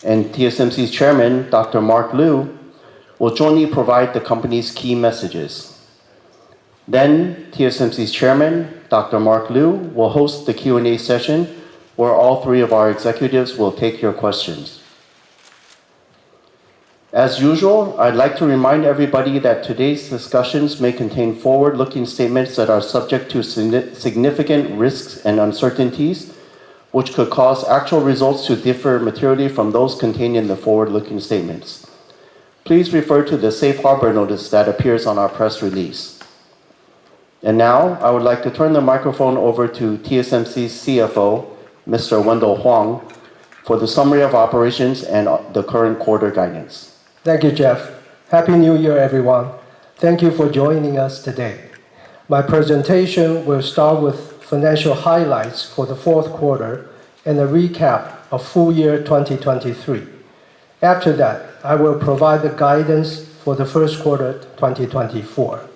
and TSMC's chairman, Dr. Mark Liu, will jointly provide the company's key messages. Then, TSMC's chairman, Dr. Mark Liu, will host the Q&A session where all three of our executives will take your questions. As usual, I'd like to remind everybody that today's discussions may contain forward-looking statements that are subject to significant risks and uncertainties, which could cause actual results to differ materially from those contained in the forward-looking statements. Please refer to the safe harbor notice that appears on our press release. And now, I would like to turn the microphone over to TSMC's CFO, Mr. Wendell Huang, for the summary of operations and the current quarter guidance. Thank you, Jeff. Happy New Year, everyone. Thank you for joining us today. My presentation will start with financial highlights for the fourth quarter and a recap of full year 2023. After that, I will provide the guidance for the first quarter 2024.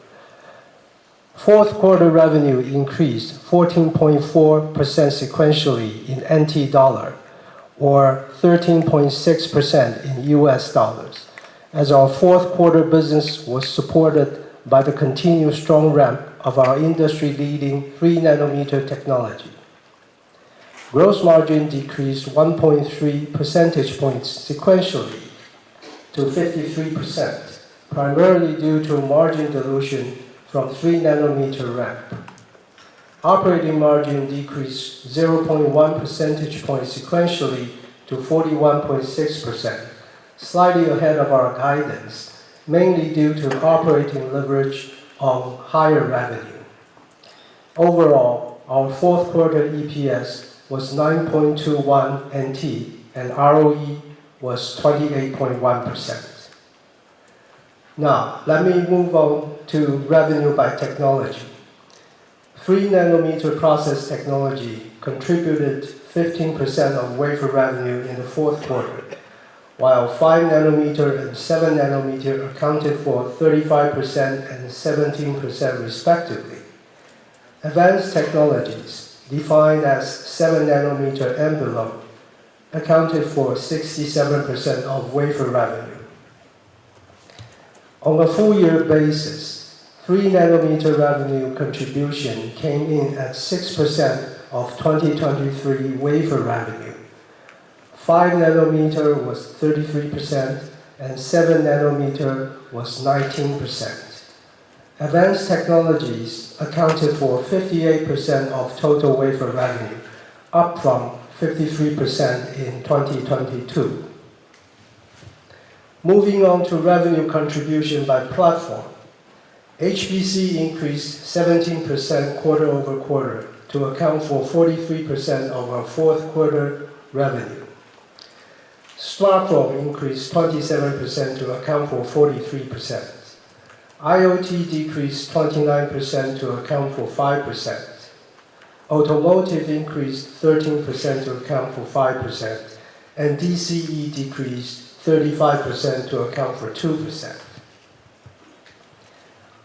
Fourth quarter revenue increased 14.4% sequentially in NT dollar, or 13.6% in US dollars, as our fourth quarter business was supported by the continued strong ramp of our industry-leading 3nm technology. Gross margin decreased 1.3 percentage points sequentially to 53%, primarily due to margin dilution from 3nm ramp. Operating margin decreased 0.1 percentage points sequentially to 41.6%, slightly ahead of our guidance, mainly due to operating leverage on higher revenue. Overall, our fourth quarter EPS was 9.21 NT and ROE was 28.1%. Now, let me move on to revenue by technology. 3nm process technology contributed 15% of wafer revenue in the fourth quarter, while 5nm and 7nm accounted for 35% and 17% respectively. Advanced technologies, defined as 7nm envelope, accounted for 67% of wafer revenue. On a full-year basis, 3nm revenue contribution came in at 6% of 2023 wafer revenue. 5nm was 33%, and 7nm was 19%. Advanced technologies accounted for 58% of total wafer revenue, up from 53% in 2022. Moving on to revenue contribution by platform. HPC increased 17% quarter over quarter to account for 43% of our fourth quarter revenue. Smartphone increased 27% to account for 43%. IoT decreased 29% to account for 5%. Automotive increased 13% to account for 5%, and DCE decreased 35% to account for 2%.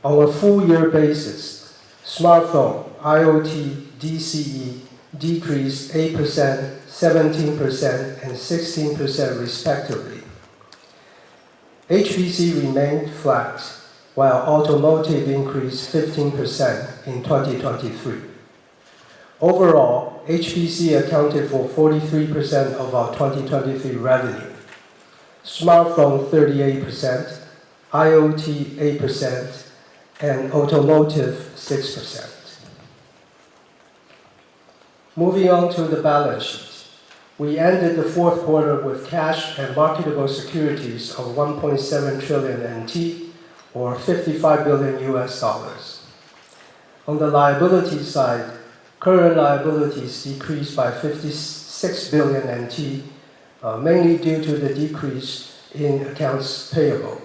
On a full-year basis, smartphone, IoT, DCE decreased 8%, 17%, and 16% respectively. HPC remained flat, while automotive increased 15% in 2023. Overall, HPC accounted for 43% of our 2023 revenue. Smartphone 38%, IoT 8%, and automotive 6%. Moving on to the balance sheet. We ended the fourth quarter with cash and marketable securities of 1.7 trillion NT, or $55 billion US. On the liability side, current liabilities decreased by 56 billion NT, mainly due to the decrease in accounts payable.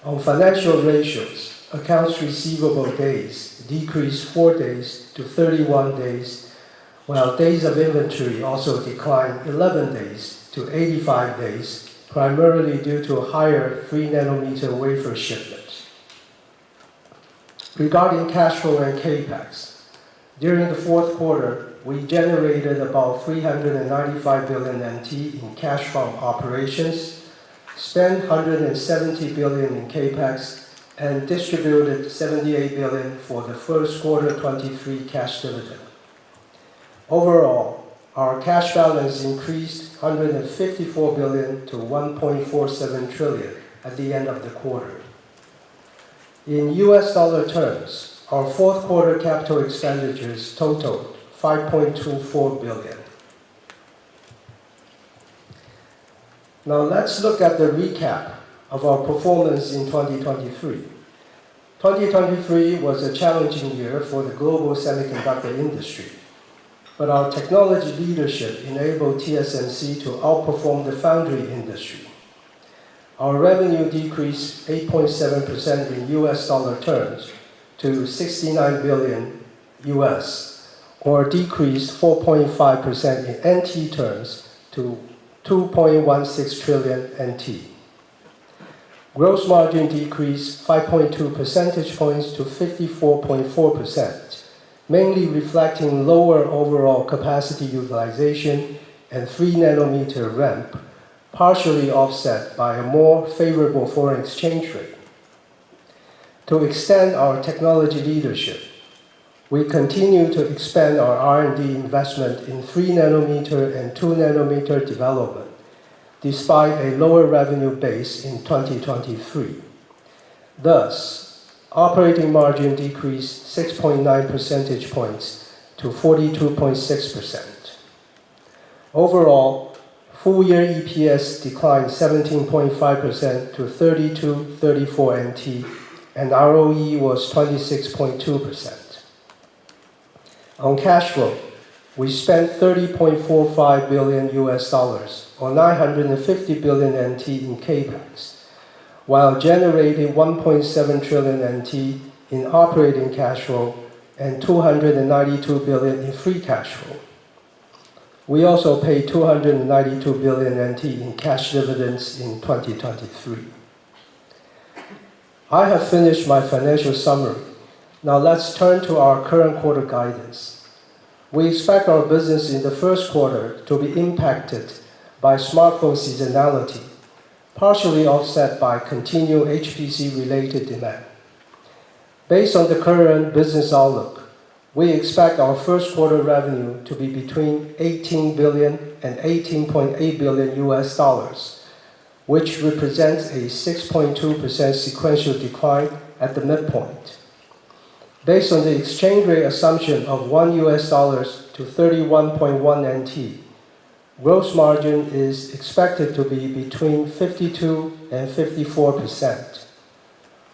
On financial ratios, accounts receivable days decreased 4 days to 31 days, while days of inventory also declined 11 days to 85 days, primarily due to a higher 3nm wafer shipments. Regarding cash flow and CapEx, during the fourth quarter, we generated about 395 billion NT in cash from operations, spent 170 billion in capex, and distributed 78 billion for the first quarter 23 cash dividend. Overall, our cash balance increased 154 billion to 1.47 trillion at the end of the quarter. In US dollar terms, our fourth quarter capital expenditures totaled 5.24 billion. Now let's look at the recap of our performance in 2023. 2023 was a challenging year for the global semiconductor industry, but our technology leadership enabled TSMC to outperform the foundry industry. Our revenue decreased 8.7% in US dollar terms to 69 billion US, or decreased 4.5% in NT terms to 2.16 trillion NT. Gross margin decreased 5.2 percentage points to 54.4%, mainly reflecting lower overall capacity utilization and 3nm ramp, partially offset by a more favorable foreign exchange rate. To extend our technology leadership, we continue to expand our R&D investment in 3nm and 2nm development, despite a lower revenue base in 2023. Thus, operating margin decreased 6.9 percentage points to 42.6%. Overall, full-year EPS declined 17.5% to 32.34 NT, and ROE was 26.2%. On cash flow, we spent 30.45 billion US dollars, or 950 billion NT in capex, while generating 1.7 trillion NT in operating cash flow and 292 billion in free cash flow. We also paid 292 billion NT in cash dividends in 2023. I have finished my financial summary. Now let's turn to our current quarter guidance. We expect our business in the first quarter to be impacted by smartphone seasonality, partially offset by continued HPC-related demand. Based on the current business outlook, we expect our first quarter revenue to be between 18 billion and 18.8 billion US dollars, which represents a 6.2% sequential decline at the midpoint. Based on the exchange rate assumption of 1 US dollars to 31.1 NT, gross margin is expected to be between 52 and 54%.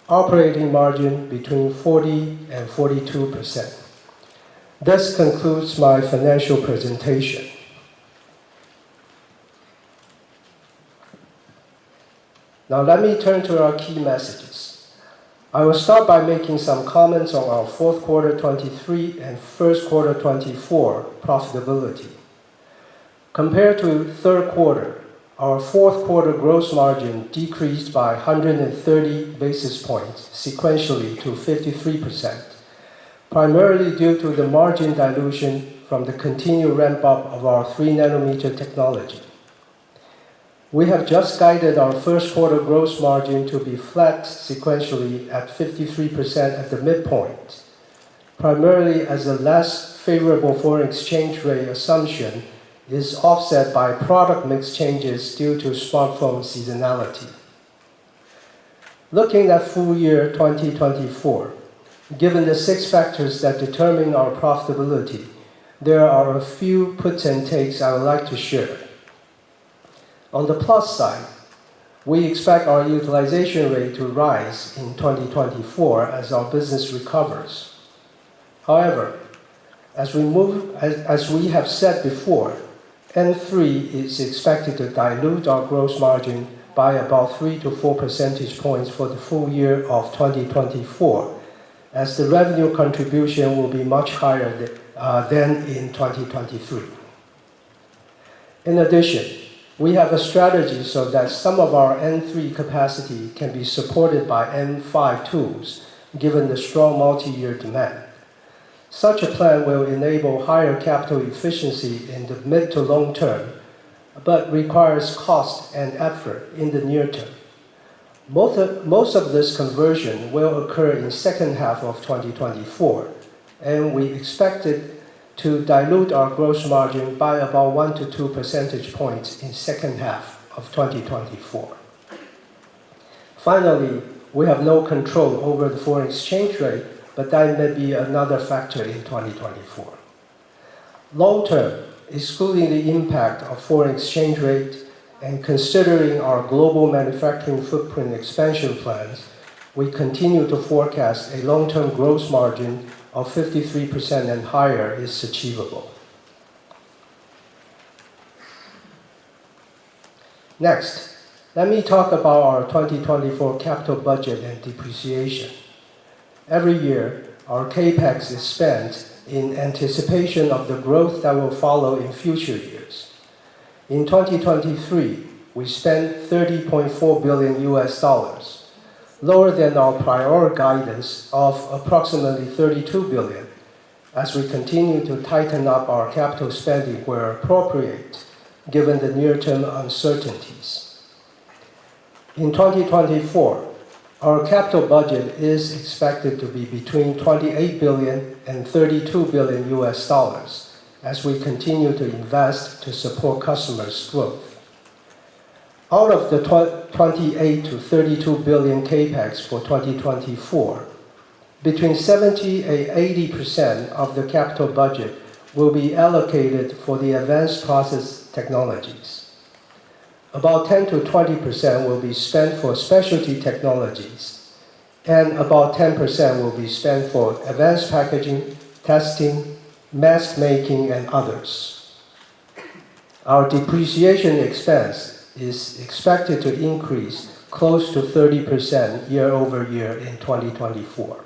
Operating margin between 40 and 42%. This concludes my financial presentation. Now let me turn to our key messages. I will start by making some comments on our fourth quarter 23 and first quarter 24 profitability. Compared to third quarter, our fourth quarter gross margin decreased by 130 basis points sequentially to 53%, primarily due to the margin dilution from the continued ramp-up of our 3nm technology. We have just guided our first quarter gross margin to be flat sequentially at 53% at the midpoint, primarily as a less favorable foreign exchange rate assumption is offset by product mix changes due to smartphone seasonality. Looking at full year 2024, given the 6 factors that determine our profitability, there are a few puts and takes I would like to share. On the plus side, we expect our utilization rate to rise in 2024 as our business recovers. However, as we have said before, N3 is expected to dilute our gross margin by about 3 to 4 percentage points for the full year of 2024, as the revenue contribution will be much higher than in 2023. In addition, we have a strategy so that some of our N3 capacity can be supported by N5 tools, given the strong multi-year demand. Such a plan will enable higher capital efficiency in the mid to long term, but requires cost and effort in the near term. Most of this conversion will occur in second half of 2024, and we expect it to dilute our gross margin by about 1 to 2 percentage points in second half of 2024. Finally, we have no control over the foreign exchange rate, but that may be another factor in 2024. Long term, excluding the impact of foreign exchange rate and considering our global manufacturing footprint expansion plans, we continue to forecast a long-term gross margin of 53% and higher is achievable. Next, let me talk about our 2024 capital budget and depreciation. Every year, our CAPEX is spent in anticipation of the growth that will follow in future years. In 2023, we spent $30.4 billion US, lower than our prior guidance of approximately $32 billion, as we continue to tighten up our capital spending where appropriate, given the near-term uncertainties. In 2024, our capital budget is expected to be between $28 billion and $32 billion US, as we continue to invest to support customers' growth. Out of the 28 to 32 billion CAPEX for 2024, between 70 and 80% of the capital budget will be allocated for the advanced process technologies. About 10 to 20% will be spent for specialty technologies, and about 10% will be spent for advanced packaging, testing, mask making, and others. Our depreciation expense is expected to increase close to 30% year over year in 2024,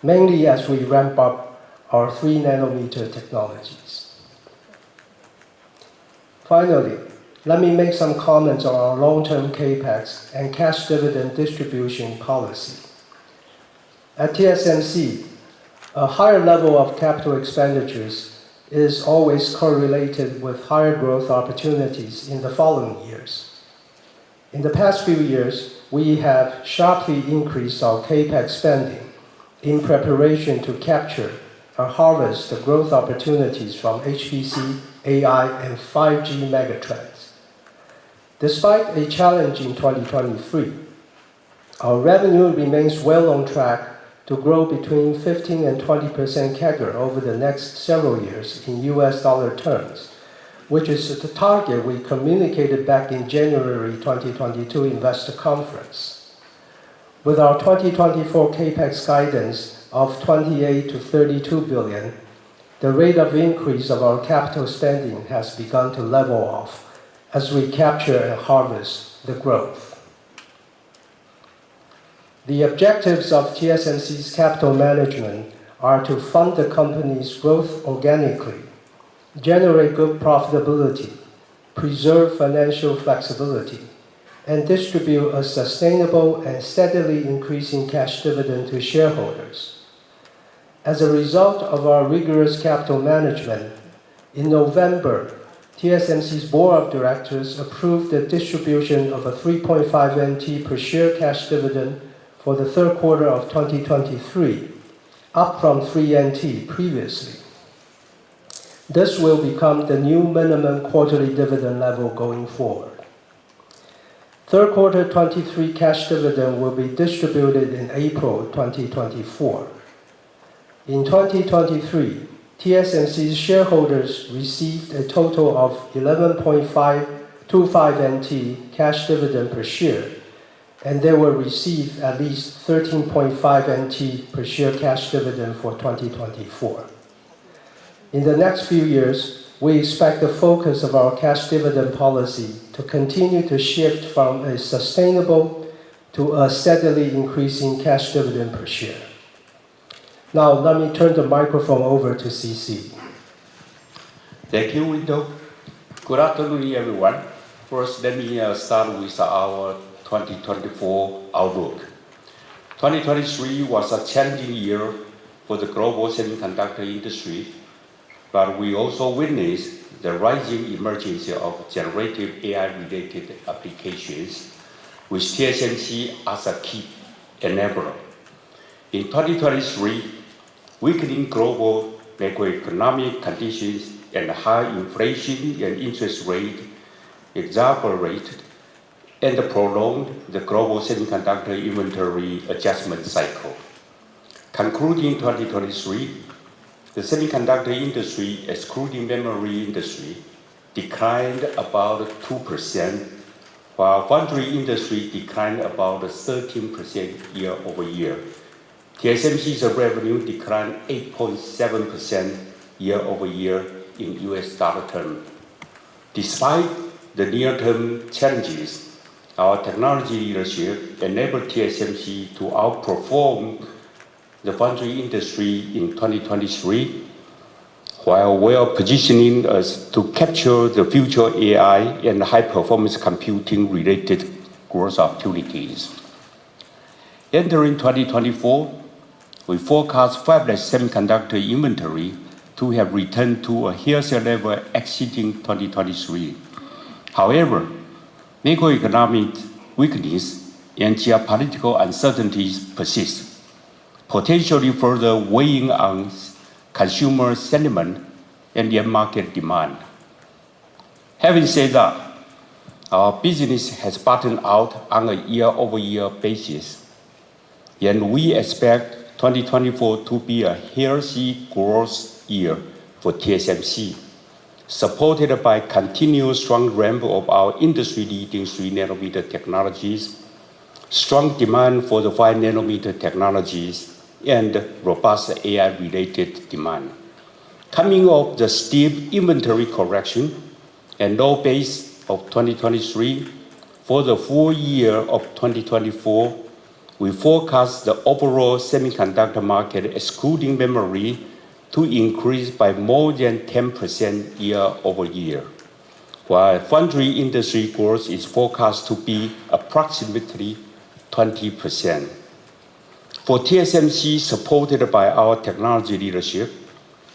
mainly as we ramp up our 3-nanometer technologies. Finally, let me make some comments on our long-term CAPEX and cash dividend distribution policy. At TSMC, a higher level of capital expenditures is always correlated with higher growth opportunities in the following years. In the past few years, we have sharply increased our CAPEX spending in preparation to capture and harvest the growth opportunities from HPC, AI, and 5G megatrends. Despite a challenging 2023, our revenue remains well on track to grow between 15 and 20% CAGR over the next several years in US dollar terms, which is the target we communicated back in January 2022 investor conference. With our 2024 CAPEX guidance of 28 to 32 billion, the rate of increase of our capital spending has begun to level off as we capture and harvest the growth. The objectives of TSMC's capital management are to fund the company's growth organically, generate good profitability, preserve financial flexibility, and distribute a sustainable and steadily increasing cash dividend to shareholders. As a result of our rigorous capital management, in November, TSMC's Board of Directors approved the distribution of a 3.5 NT per share cash dividend for the third quarter of 2023, up from 3 NT previously. This will become the new minimum quarterly dividend level going forward. Third quarter 23 cash dividend will be distributed in April 2024. In 2023, TSMC's shareholders received a total of 11.525 NT cash dividend per share, and they will receive at least 13.5 NT per share cash dividend for 2024. In the next few years, we expect the focus of our cash dividend policy to continue to shift from a sustainable to a steadily increasing cash dividend per share. Now, let me turn the microphone over to CC. Thank you, Window. Good afternoon, everyone. First, let me start with our 2024 outlook. 2023 was a challenging year for for the global semiconductor industry, but we also witness the rising emergence of generative AI-related applications, with TSMC as a key enabler. In 2023, weakening global macroeconomic conditions and high inflation and interest rate exacerbated and prolonged the global semiconductor inventory adjustment cycle. Concluding 2023, the semiconductor industry, excluding memory industry, declined about 2%, while foundry industry declined about 13% year over year. TSMC's revenue declined 8.7% year over year in US dollar terms. Despite the near-term challenges, our technology leadership enabled TSMC to outperform the foundry industry in 2023, while well positioning us to capture the future AI and high-performance computing related growth opportunities. Entering 2024, we forecast fabless semiconductor inventory to have returned to a healthier level exiting 2023. However, macroeconomic weakness and geopolitical uncertainties persist, potentially further weighing on consumer sentiment and end market demand. Having said that, our business has bottomed out on a year-over-year basis, and we expect 2024 to be a healthy growth year for TSMC, supported by continuous strong ramp of our industry-leading 3nm technologies, strong demand for the 5nm technologies, and robust AI-related demand. Coming off the steep inventory correction and low base of 2023, for the full year of 2024, we forecast the overall semiconductor market, excluding memory, to increase by more than 10% year over year, while foundry industry growth is forecast to be approximately 20%. For TSMC, supported by our technology leadership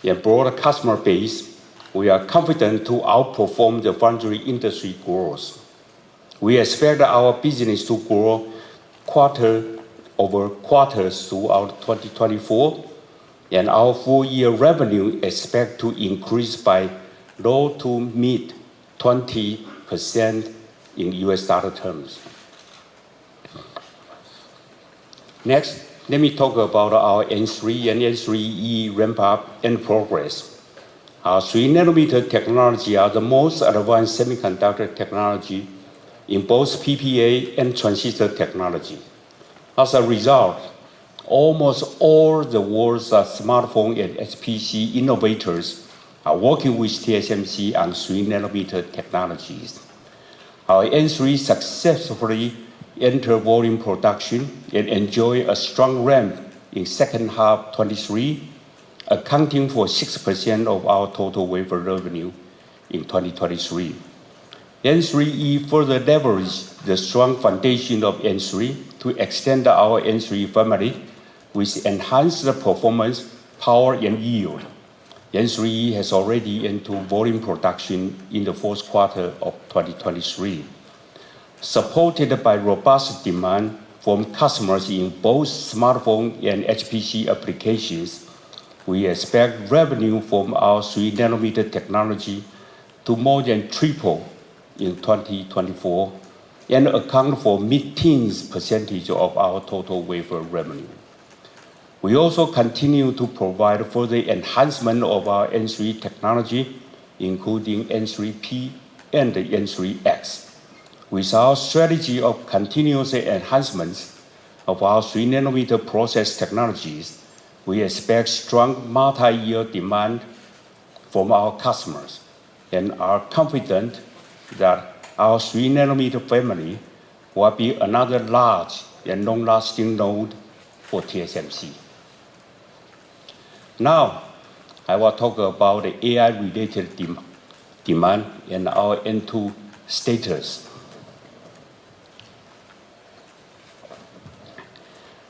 and broader customer base, we are confident to outperform the foundry industry growth. We expect our business to grow quarter over quarter throughout 2024, and our full-year revenue expect to increase by low to mid 20% in US dollar terms. Next, let me talk about our N3 and N3E ramp-up and progress. Our 3nm technology are the most advanced semiconductor technology in both PPA and transistor technology. As a result, almost all the world's smartphone and HPC innovators are working with TSMC on 3nm technologies. Our N3 successfully entered volume production and enjoy a strong ramp in second half 23, accounting for 6% of our total wafer revenue in 2023. N3E further leveraged the strong foundation of N3 to extend our N3 family with enhanced performance, power, and yield. N3E has already entered volume production in the fourth quarter of 2023. Supported by robust demand from customers in both smartphone and HPC applications, we expect revenue from our 3nm technology to more than triple in 2024 and account for mid-teens % of our total wafer revenue. We also continue to provide further enhancement of our N3 technology, including N3P and the N3X. With our strategy of continuous enhancements of our 3nm process technologies, we expect strong multi-year demand from our customers and are confident that our 3nm family will be another large and long-lasting node for TSMC. Now, I will talk about the AI-related demand and our N2 status.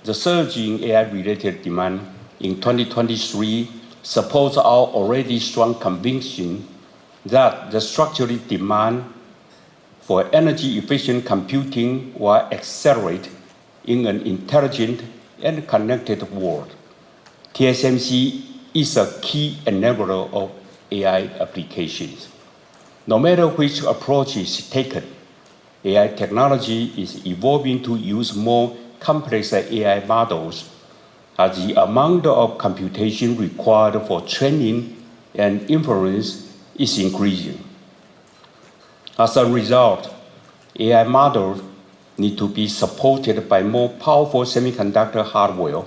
The surge in AI-related demand in 2023 supports our already strong conviction that the structural demand for energy-efficient computing will accelerate in an intelligent and connected world. TSMC is a key enabler of AI applications. No matter which approach is taken, AI technology is evolving to use more complex AI models as the amount of computation required for training and inference is increasing. As a result, AI models need to be supported by more powerful semiconductor hardware,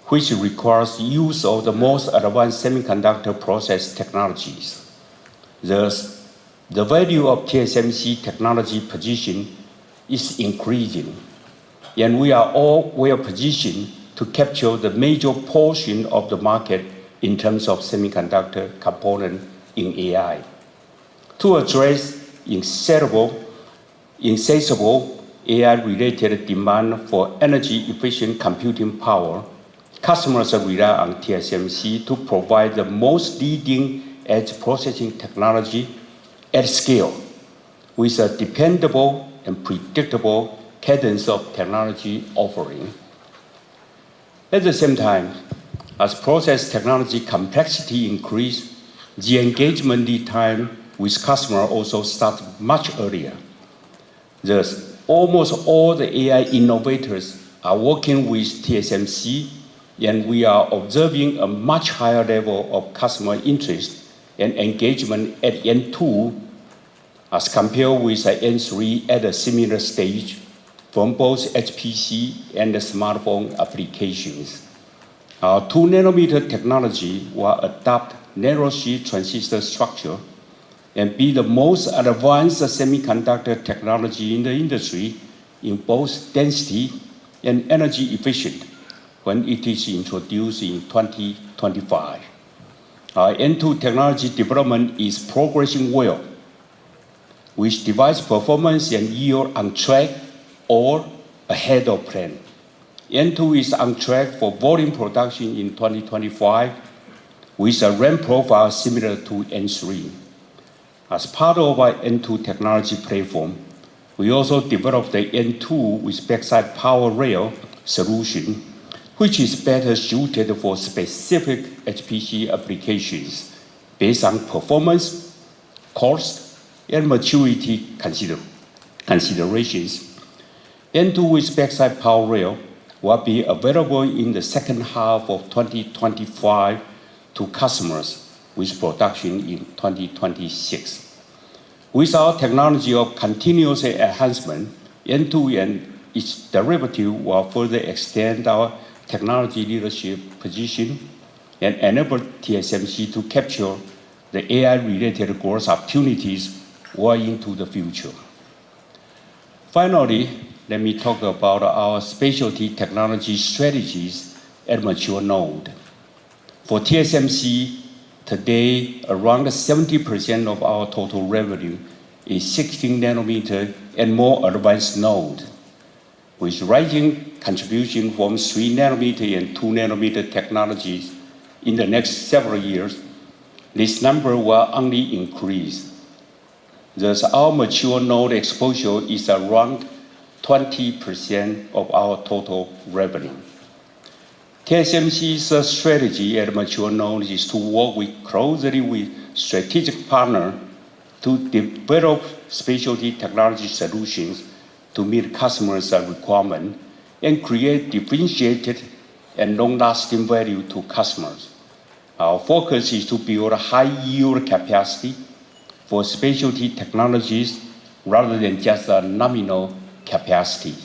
which requires use of the most advanced semiconductor process technologies. Thus, the value of TSMC technology position is increasing, and we are all well positioned to capture the major portion of the market in terms of semiconductor component in AI. To address insatiable AI-related demand for energy-efficient computing power, customers rely on TSMC to provide the most leading-edge processing technology at scale, with a dependable and predictable cadence of technology offering. At the same time, as process technology complexity increases, the engagement lead time with customers also starts much earlier. Thus, almost all the AI innovators are working with TSMC, and we are observing a much higher level of customer interest and engagement at N2 as compared with N3 at a similar stage from both HPC and the smartphone applications. Our 2-nanometer technology will adopt narrow-sheet transistor structure and be the most advanced semiconductor technology in the industry in both density and energy efficient when it is introduced in 2025. Our N2 technology development is progressing well, with device performance and yield on track or ahead of plan. N2 is on track for volume production in 2025 with a ramp profile similar to N3. As part of our N2 technology platform, we also developed the N2 with backside power rail solution, which is better suited for specific HPC applications based on performance, cost, and maturity considerations. N2 with backside power rail will be available in the second half of 2025 to customers with production in 2026. With our technology of continuous enhancement, N2 and its derivative will further extend our technology leadership position and enable TSMC to capture the AI-related growth opportunities well into the future. Finally, let me talk about our specialty technology strategies at mature node. For TSMC, today, around 70% of our total revenue is 16-nanometer and more advanced node. With rising contribution from 3-nanometer and 2-nanometer technologies in the next several years, this number will only increase. Thus, our mature node exposure is around 20% of our total revenue. TSMC's strategy at mature nodes is to work closely with strategic partners to develop specialty technology solutions to meet customers' requirements and create differentiated and long-lasting value to customers. Our focus is to build a high-yield capacity for specialty technologies rather than just a nominal capacity.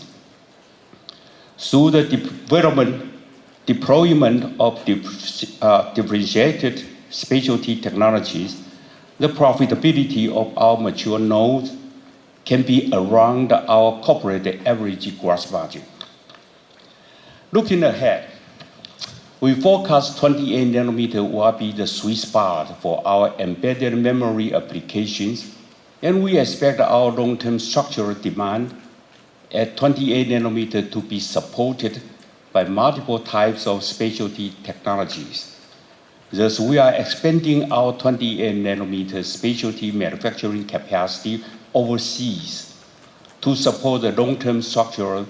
Through the deployment of differentiated specialty technologies, the profitability of our mature nodes can be around our corporate average gross margin. Looking ahead, we forecast 28-nanometer will be the sweet spot for our embedded memory applications, and we expect our long-term structural demand at 28-nanometer to be supported by multiple types of specialty technologies. Thus, we are expanding our 28nm specialty manufacturing capacity overseas to support the long-term structural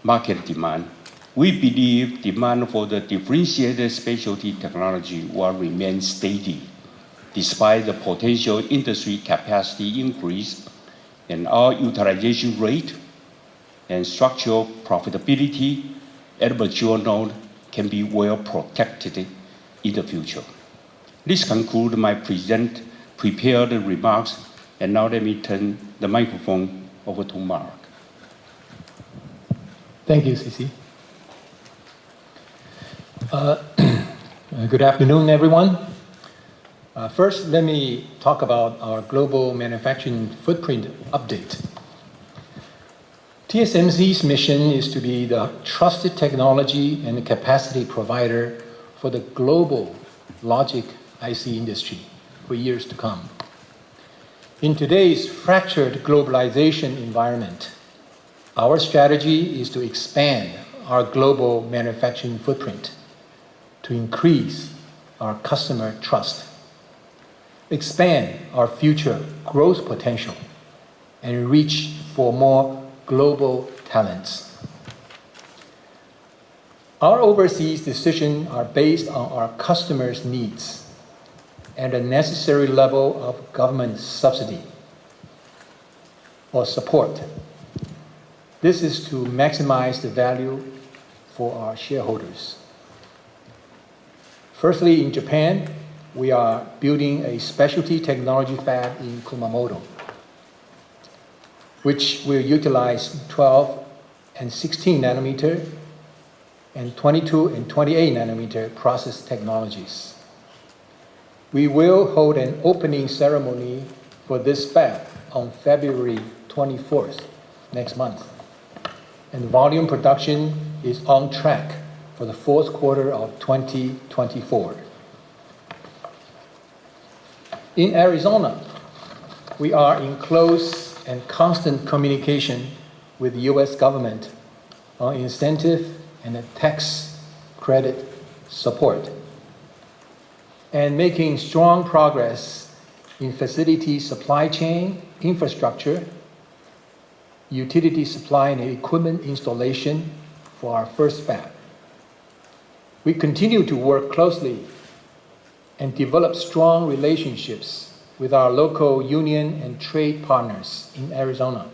market demand. We believe demand for the differentiated specialty technology will remain steady despite the potential industry capacity increase, and our utilization rate and structural profitability at mature node can be well protected in the future. This concludes my prepared remarks, and now let me turn the microphone over to Mark. Thank you, CC. Good afternoon, everyone. First, let me talk about our global manufacturing footprint update. TSMC's mission is to be the trusted technology and capacity provider for the global logic IC industry for years to come. In today's fractured globalization environment, our strategy is to expand our global manufacturing footprint to increase our customer trust, expand our future growth potential, and reach for more global talents. Our overseas decisions are based on our customers' needs and a necessary level of government subsidy or support. This is to maximize the value for our shareholders. Firstly, in Japan, we are building a specialty technology fab in Kumamoto, which will utilize 12 and 16 nanometer and 22 and 28 nanometer process technologies. We will hold an opening ceremony for this fab on February 24th, next month. And volume production is on track for the fourth quarter of 2024. In Arizona, we are in close and constant communication with the U.S. government on incentive and tax credit support, and making strong progress in facility supply chain infrastructure, utility supply and equipment installation for our first fab. We continue to work closely and develop strong relationships with our local union and trade partners in Arizona,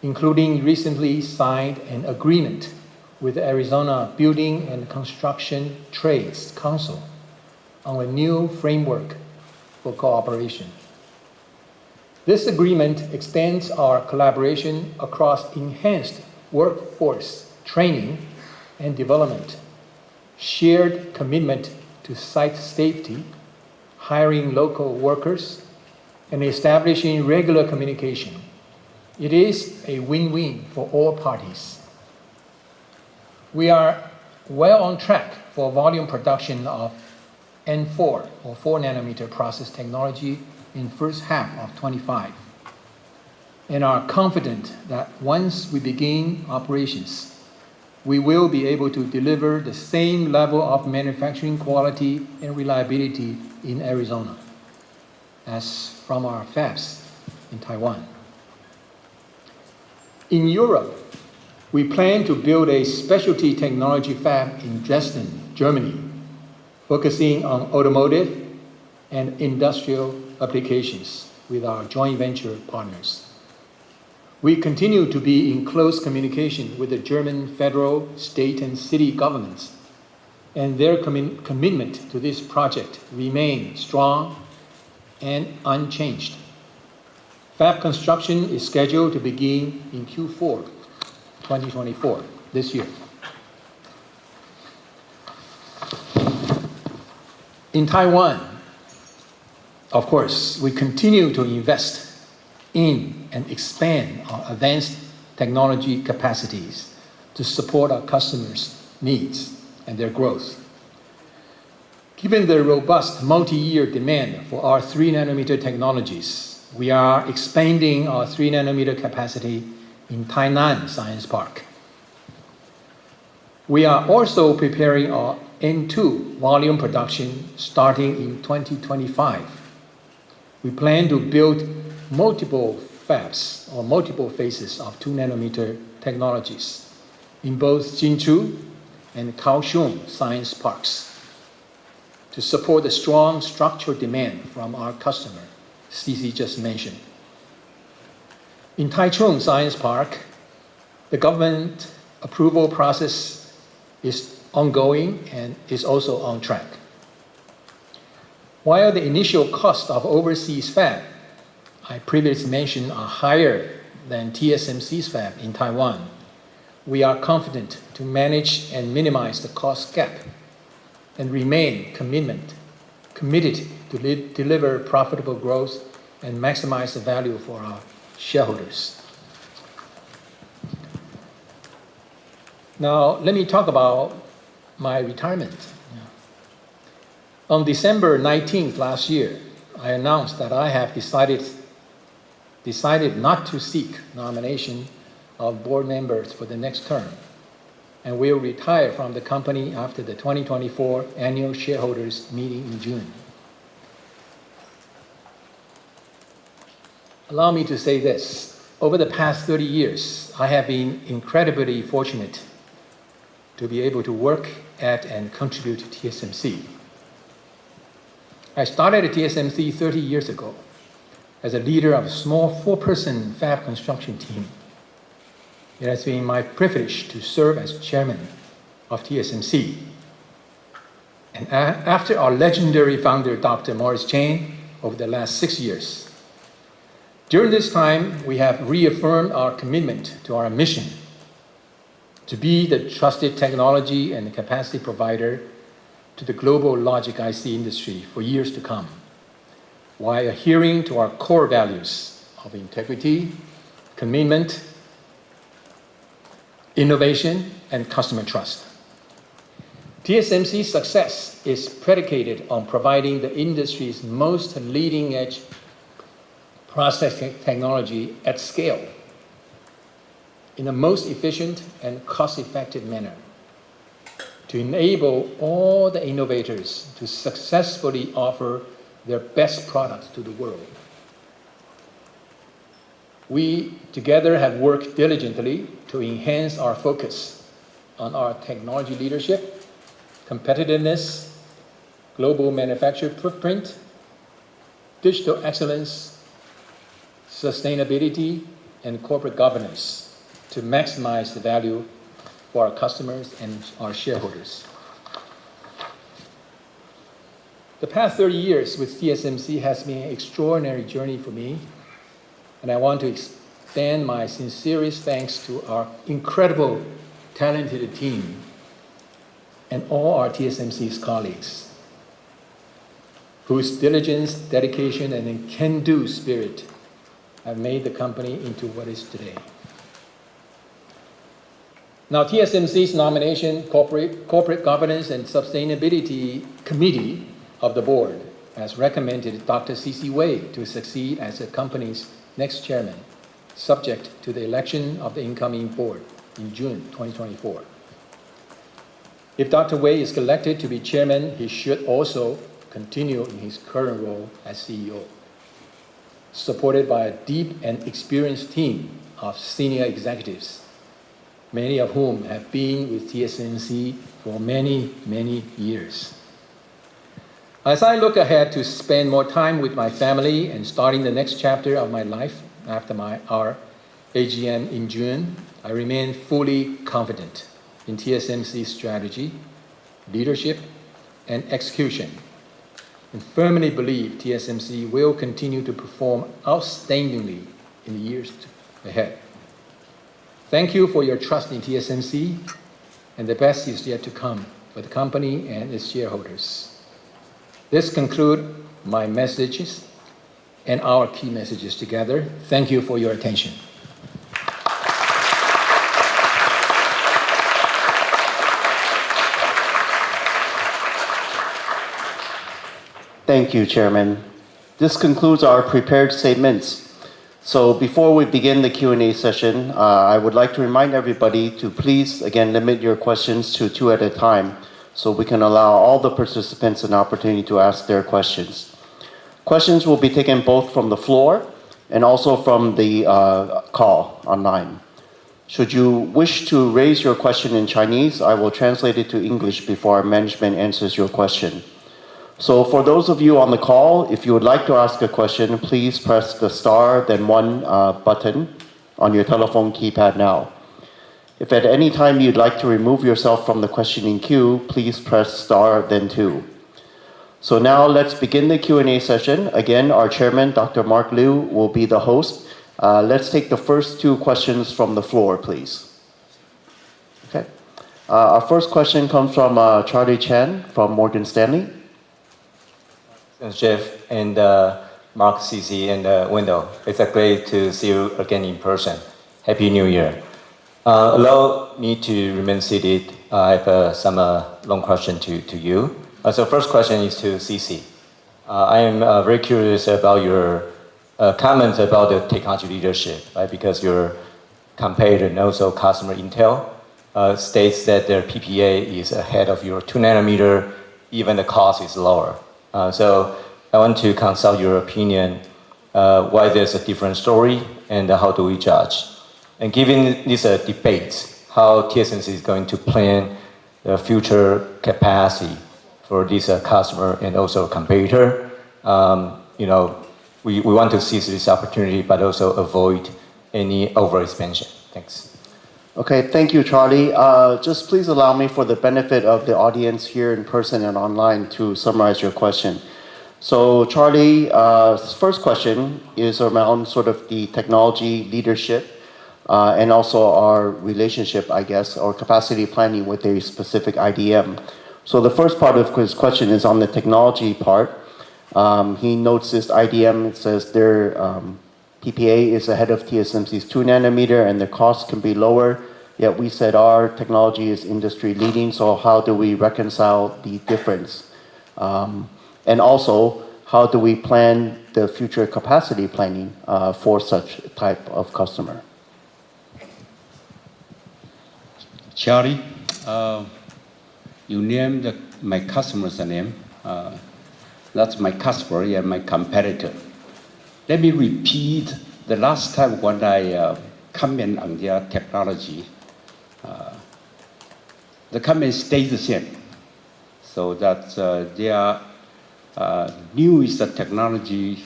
including recently signed an agreement with the Arizona Building and Construction Trades Council on a new framework for cooperation. This agreement extends our collaboration across enhanced workforce training and development, shared commitment to site safety, hiring local workers, and establishing regular communication. It is a win-win for all parties. We are well on track for volume production of N4 or 4 nanometer process technology in first half of 25, and are confident that once we begin operations, we will be able to deliver the same level of manufacturing quality and reliability in Arizona as from our fabs in Taiwan. In Europe, we plan to build a specialty technology fab in Dresden, Germany, focusing on automotive and industrial applications with our joint venture partners. We continue to be in close communication with the German federal, state, and city governments, and their commitment to this project remains strong and unchanged. Fab construction is scheduled to begin in Q4 2024, this year. In Taiwan, of course, we continue to invest in and expand our advanced technology capacities to support our customers' needs and their growth. Given the robust multi-year demand for our 3 nanometer technologies, we are expanding our 3 nanometer capacity in Tainan Science Park. We are also preparing our N2 volume production starting in 2025. We plan to build multiple fabs or multiple phases of 2nm technologies in both Hsinchu and Kaohsiung science parks to support the strong structural demand from our customer, CC just mentioned. In Taichung Science Park, the government approval process is ongoing and is also on track. While the initial cost of overseas fab I previously mentioned are higher than TSMC's fab in Taiwan, we are confident to manage and minimize the cost gap and remain committed to deliver profitable growth and maximize the value for our shareholders. Now, let me talk about my retirement. On December 19th last year, I announced that I have decided not to seek nomination of board members for the next term and will retire from the company after the 2024 annual shareholders meeting in June. Allow me to say this. Over the past 30 years, I have been incredibly fortunate to be able to work at and contribute to TSMC. I started at TSMC 30 years ago as a leader of a small 4-person fab construction team. It has been my privilege to serve as chairman of TSMC. And after our legendary founder, Dr. Morris Chang, over the last 6 years. During this time, we have reaffirmed our commitment to our mission to be the trusted technology and capacity provider to the global logic IC industry for years to come, while adhering to our core values of integrity, commitment, innovation, and customer trust. TSMC's success is predicated on providing the industry's most leading-edge process technology at scale in the most efficient and cost-effective manner to enable all the innovators to successfully offer their best products to the world. We together have worked diligently to enhance our focus on our technology leadership, competitiveness, global manufacturing footprint, digital excellence, sustainability, and corporate governance to maximize the value for our customers and our shareholders. The past 30 years with TSMC has been an extraordinary journey for me, and I want to extend my sincerest thanks to our incredible, talented team and all our TSMC's colleagues, whose diligence, dedication, and can-do spirit have made the company into what it is today. Now, TSMC's nomination, Corporate Governance and Sustainability Committee of the board has recommended Dr. C.C. Wei to succeed as the company's next chairman, subject to the election of the incoming board in June 2024. If Dr. Wei is elected to be chairman, he should also continue in his current role as CEO, supported by a deep and experienced team of senior executives, many of whom have been with TSMC for many, many years. As I look ahead to spend more time with my family and starting the next chapter of my life after our AGM in June, I remain fully confident in TSMC's strategy, leadership, and execution, and firmly believe TSMC will continue to perform outstandingly in the years ahead. Thank you for your trust in TSMC, and the best is yet to come for the company and its shareholders. This concludes my messages and our key messages together. Thank you for your attention. Thank you, Chairman. This concludes our prepared statements. So before we begin the Q&A session, I would like to remind everybody to please, again, limit your questions to 2 at a time so we can allow all the participants an opportunity to ask their questions. Questions will be taken both from the floor and also from the call online. Should you wish to raise your question in Chinese, I will translate it to English before our management answers your question. So for those of you on the call, if you would like to ask a question, please press the star then 1 button on your telephone keypad now. If at any time you'd like to remove yourself from the questioning queue, please press star then 2. So now let's begin the Q&A session. Again, our chairman, Dr. Mark Liu, will be the host. Let's take the first 2 questions from the floor, please. Okay. Our first question comes from Charlie Chan from Morgan Stanley. Thanks, Jeff, and Mark, CC, and Wendell. It's great to see you again in person. Happy New Year. Allow me to remain seated. I have some long question to you. So first question is to CC. I am very curious about your comments about the technology leadership, right? Because your competitor and also customer Intel states that their PPA is ahead of your 2 nanometer, even the cost is lower. So I want to consult your opinion why there's a different story and how do we judge. And given this debate, how TSMC is going to plan the future capacity for this customer and also competitor. We want to seize this opportunity, but also avoid any overexpansion. Thanks. Okay, thank you, Charlie. Just please allow me, for the benefit of the audience here in person and online, to summarize your question. So Charlie's first question is around sort of the technology leadership and also our relationship, I guess, or capacity planning with a specific IDM. So the first part of his question is on the technology part. He notes this IDM, it says their PPA is ahead of TSMC's 2 nanometer and the cost can be lower, yet we said our technology is industry leading, so how do we reconcile the difference? And also, how do we plan the future capacity planning for such type of customer? Charlie, you named my customer's name. That's my customer and my competitor. Let me repeat the last time when I comment on their technology. The comment stays the same. So that their newest technology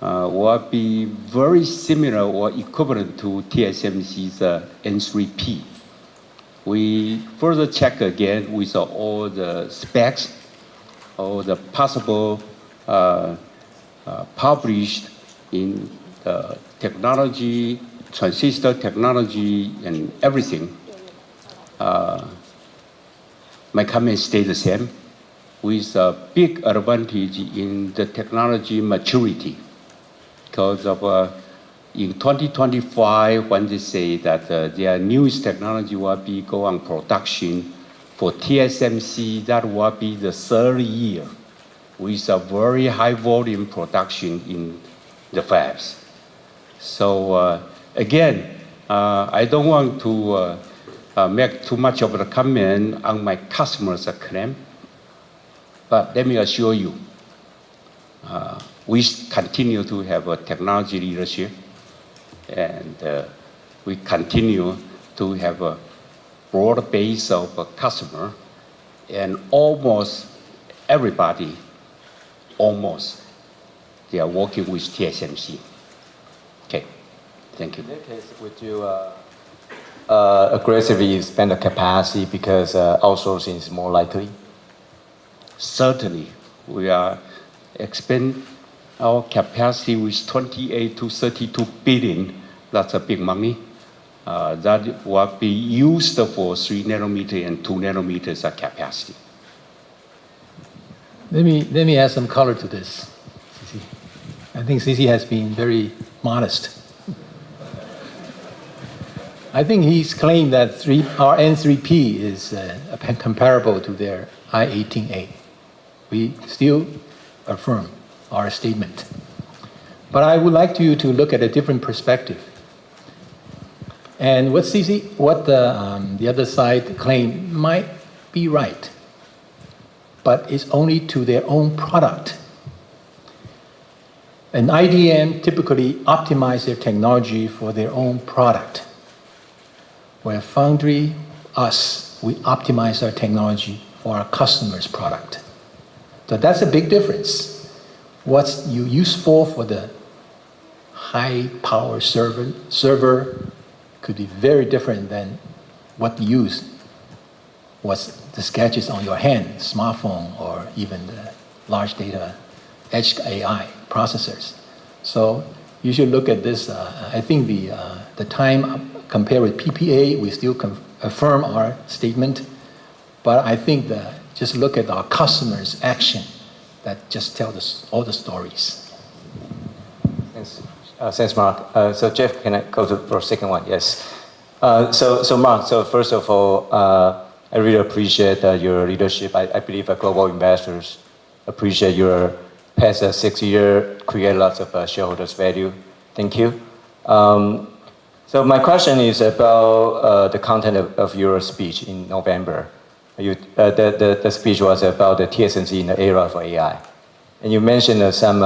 will be very similar or equivalent to TSMC's N3P. We further check again with all the specs, all the possible published in the technology, transistor technology, and everything. My comments stay the same, with a big advantage in the technology maturity. Because of in 2025, when they say that their newest technology will be go on production for TSMC, that will be the 3rd year with a very high volume production in the fabs. So again, I don't want to make too much of a comment on my customer's claim, but let me assure you, we continue to have a technology leadership, and we continue to have a broad base of a customer, and almost everybody, they are working with TSMC. Okay, thank you. In that case, would you aggressively expand the capacity because outsourcing is more likely? Certainly, we are expand our capacity with 28 to 32 billion. That's a big money. That will be used for 3 nanometer and 2 nanometers of capacity. Let me add some color to this, CC. I think CC has been very modest. I think he's claimed that our N3P is comparable to their I-18A. We still affirm our statement. But I would like you to look at a different perspective. And what the other side claim might be right, but it's only to their own product. An IDM typically optimize their technology for their own product, where foundry, us, we optimize our technology for our customer's product. So that's a big difference. What's useful for the high power server could be very different than what you use was the sketches on your hand, smartphone, or even the large data edge AI processors. So you should look at this. I think the time compared with PPA, we still affirm our statement, but I think just look at our customers' action that just tell us all the stories. Thanks, Mark. So Jeff, can I go for a second one? Yes. So Mark, so first of all, I really appreciate your leadership. I believe global investors appreciate your past 6 years, create lots of shareholders value. Thank you. So my question is about the content of your speech in November. The speech was about the TSMC in the era of AI. And you mentioned some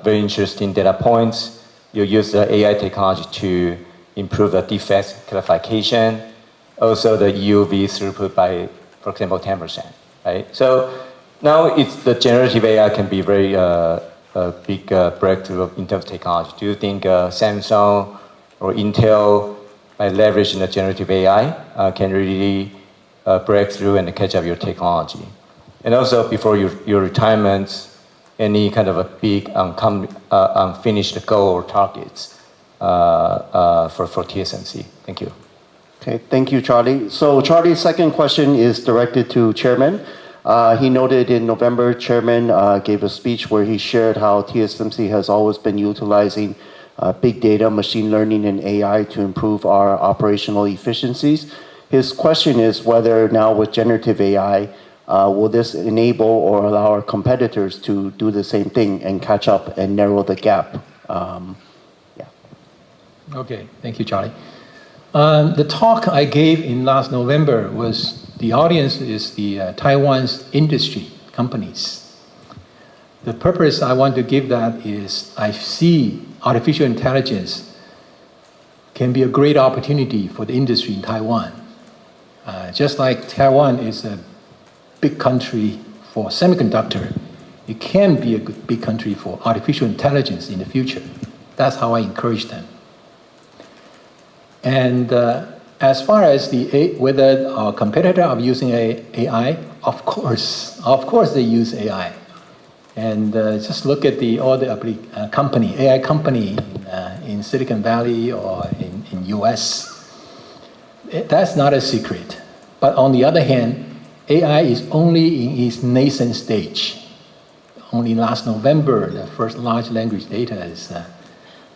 very interesting data points. You use the AI technology to improve the defects clarification, also the EUV throughput by, for example, 10%, right? So now the generative AI can be very big breakthrough in terms of technology. Do you think Samsung or Intel, by leveraging the generative AI, can really break through and catch up your technology? And also, before your retirement, any kind of a big unfinished goal or targets for TSMC? Thank you. Okay, thank you, Charlie. So Charlie's second question is directed to Chairman. He noted in November, Chairman gave a speech where he shared how TSMC has always been utilizing big data, machine learning, and AI to improve our operational efficiencies. His question is whether now with generative AI, will this enable or allow our competitors to do the same thing and catch up and narrow the gap? Okay, thank you, Charlie. The talk I gave in last November was, the audience is the Taiwan's industry companies. The purpose I want to give that is I see artificial intelligence can be a great opportunity for the industry in Taiwan. Just like Taiwan is a big country for semiconductor, it can be a big country for artificial intelligence in the future. That's how I encourage them. And as far as whether our competitor are using AI, of course they use AI. And just look at all the AI company in Silicon Valley or in US. That's not a secret. But on the other hand, AI is only in its nascent stage. Only last November, the first large language data is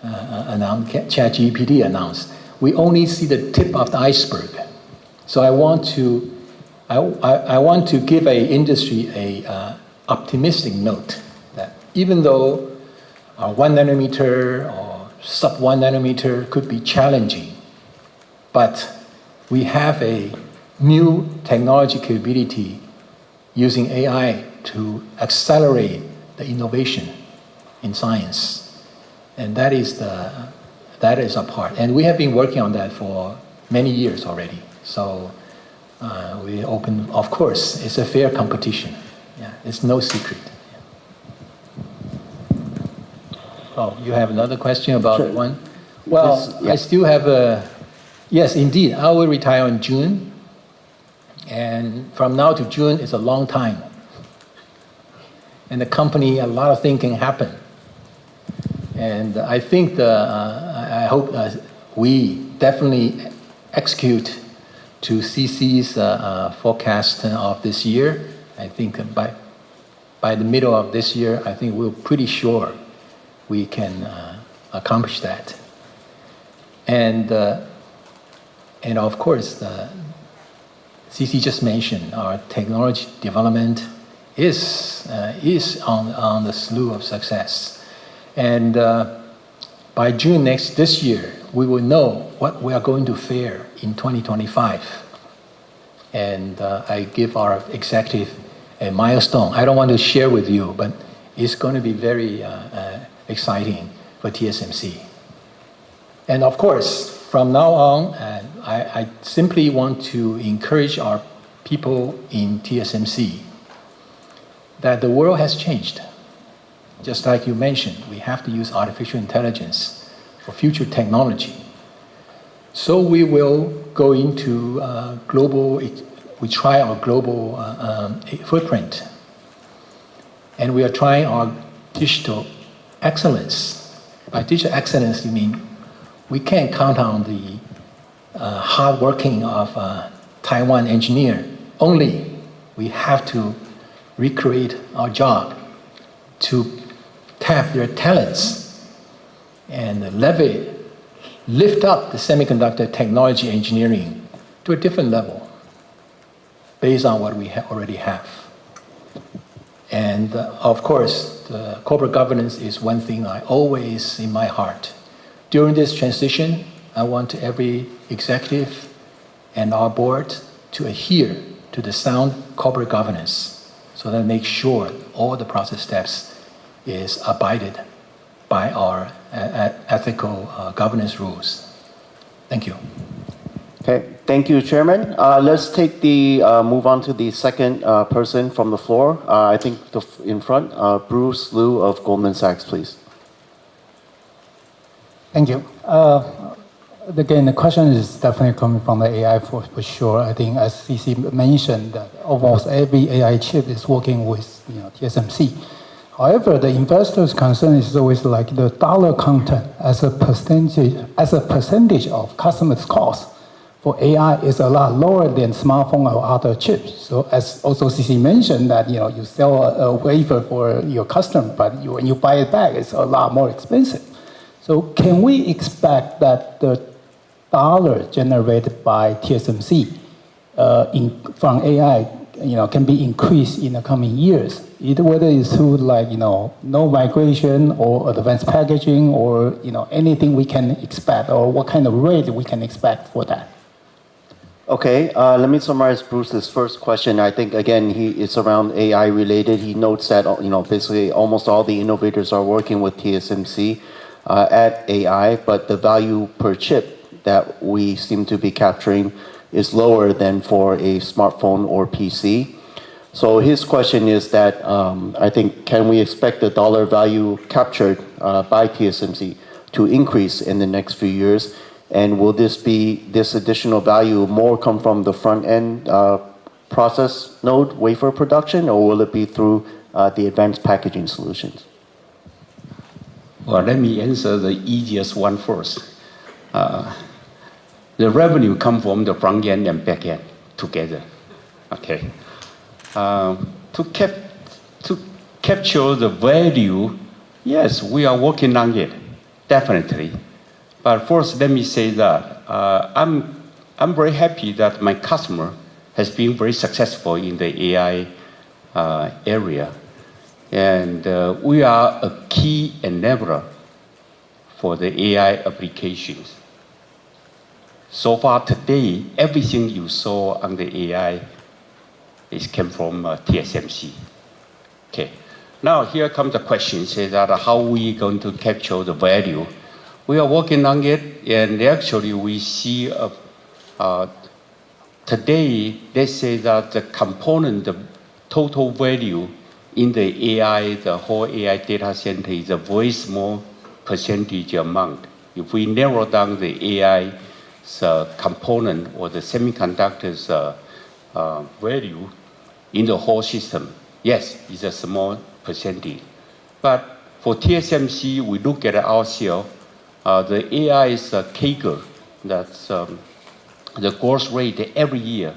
announced, ChatGPT announced. We only see the tip of the iceberg. So I want to give an industry a optimistic note that even though our 1 nanometer or sub 1 nanometer could be challenging, but we have a new technology capability using AI to accelerate the innovation in science. And that is a part. And we have been working on that for many years already. So we open, of course, it's a fair competition. Yeah, it's no secret. Yeah. Oh, you have another question about Sure. one? Well, I still have yes, indeed, I will retire in June. And from now to June is a long time. And the company, a lot of things can happen. And I think I hope we definitely execute to CC's forecast of this year. I think by the middle of this year, I think we're pretty sure we can accomplish that. And of course, CC just mentioned our technology development is on the slew of success. And by June this year, we will know what we are going to fare in 2025. And I give our executive a milestone. I don't want to share with you, but it's going to be very exciting for TSMC. And of course, from now on, I simply want to encourage our people in TSMC that the world has changed. Just like you mentioned, we have to use artificial intelligence for future technology. So we will go into we try our global footprint. And we are trying our digital excellence. By digital excellence, you mean we can't count on the hard working of Taiwan engineer only. We have to recreate our job to tap their talents and lift up the semiconductor technology engineering to a different level based on what we already have. And of course, the corporate governance is one thing I always in my heart. During this transition, I want every executive and our board to adhere to the sound corporate governance so that make sure all the process steps is abided by our ethical governance rules. Thank you. Okay, thank you, Chairman. Let's take move on to the second person from the floor. I think in front, Bruce Liu of Goldman Sachs, please. Thank you. Again, the question is definitely coming from the AI for sure. I think as CC mentioned, that almost every AI chip is working with TSMC. However, the investor's concern is always like the dollar content as a percentage of customers' cost for AI is a lot lower than smartphone or other chips. So as also CC mentioned that you sell a wafer for your customer, but when you buy it back, it's a lot more expensive. So can we expect that the dollar generated by TSMC from AI can be increased in the coming years, whether it's through no migration or advanced packaging or anything we can expect, or what kind of rate we can expect for that? Okay, let me summarize Bruce's first question. I think again it's around AI related. He notes that basically almost all the innovators are working with TSMC at AI, but the value per chip that we seem to be capturing is lower than for a smartphone or PC. So his question is that I think, can we expect the dollar value captured by TSMC to increase in the next few years? And will this additional value more come from the front end process node wafer production, or will it be through the advanced packaging solutions? Well, let me answer the easiest one first. The revenue comes from the front end and back end together. Okay. To capture the value, yes, we are working on it, definitely. But first, let me say that I'm very happy that my customer has been very successful in the AI area. And we are a key enabler for the AI applications. So far today, everything you saw on the AI came from TSMC. Okay. Now here comes the question, say that how are we going to capture the value? We are working on it, and actually we see today, let's say that the component, the total value in the AI, the whole AI data center is a very small percentage amount. If we narrow down the AI component or the semiconductors value in the whole system, yes, it's a small percentage. But for TSMC, we look at ourselves, the AI's CAGR, that's the growth rate every year,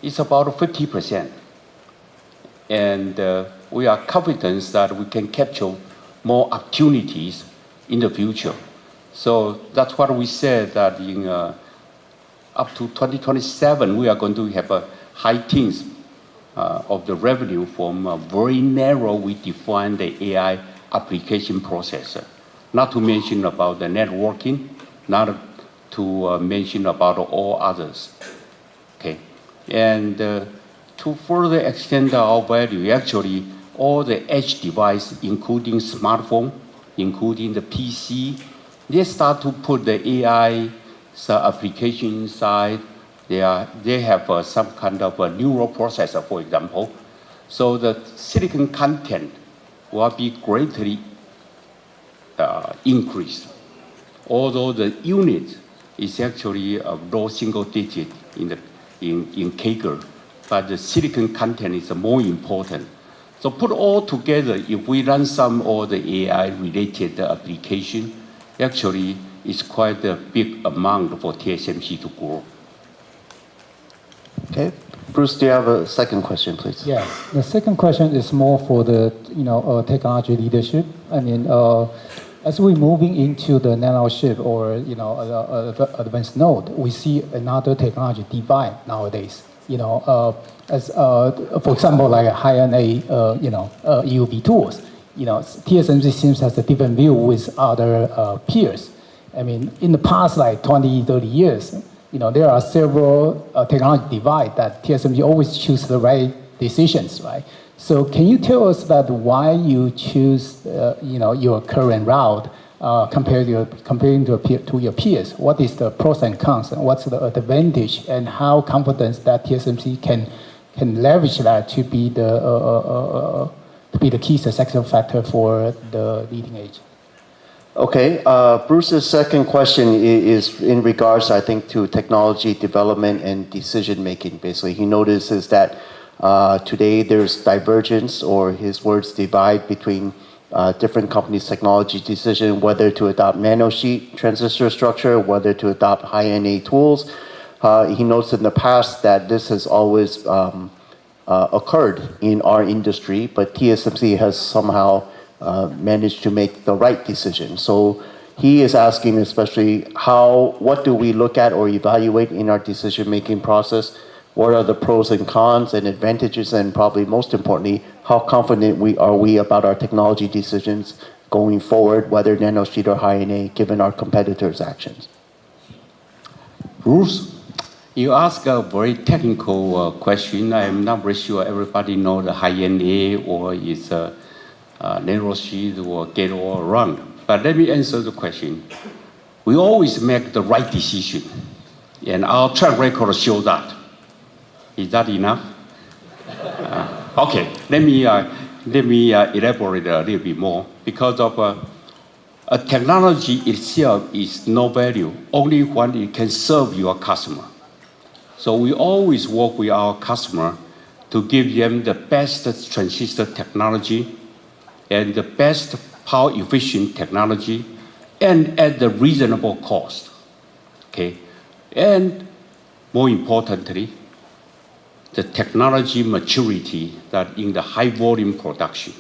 is about 50%. And we are confident that we can capture more opportunities in the future. So that's what we said, that in up to 2027, we are going to have a high teens of the revenue from a very narrow, we define the AI application processor. not to mention about the networking, not to mention about all others. Okay, and to further extend our value, actually, all the edge device, including smartphone, including the PC, they start to put the AI application inside. They have some kind of a neural processor, for example. So the silicon content will be greatly increased. Although the unit is actually a low single digit in CAGR, but the silicon content is more important. So put all together, if we run some of the AI-related application, actually it's quite a big amount for TSMC to grow. Okay. Bruce, do you have a second question, please? Yeah. The second question is more for the technology leadership. I mean, as we're moving into the nano chip or advanced node, we see another technology divide nowadays. As for example, like high-NA, EUV tools. TSMC seems has a different view with other peers. I mean, in the past, like 20, 30 years, there are several technology divide that TSMC always choose the right decisions, right? So can you tell us that why you choose, your current route comparing to your peers? What is the pros and cons, and what's the advantage, and how confident that TSMC can leverage that to be the key success factor for the leading edge? Okay, Bruce's second question is in regards, I think, to technology development and decision making. Basically, he notices that today there's divergence, or his words, divide between different companies' technology decision, whether to adopt nanosheet transistor structure, whether to adopt high-NA tools. He notes in the past that this has always occurred in our industry, but TSMC has somehow managed to make the right decision. So he is asking especially what do we look at or evaluate in our decision-making process? What are the pros and cons and advantages? And probably most importantly, how confident are we about our technology decisions going forward, whether nanosheet or high-NA, given our competitors' actions? Bruce, you ask a very technical question. I am not very sure everybody knows the high-NA or is nanosheet or gate-all-around. But let me answer the question. We always make the right decision, and our track record shows that. Is that enough? Okay, let me elaborate a little bit more. Because of a technology itself is no value, only when it can serve your customer. So we always work with our customer to give them the best transistor technology and the best power efficient technology, and at the reasonable cost. Okay, and more importantly, the technology maturity that in the high volume production.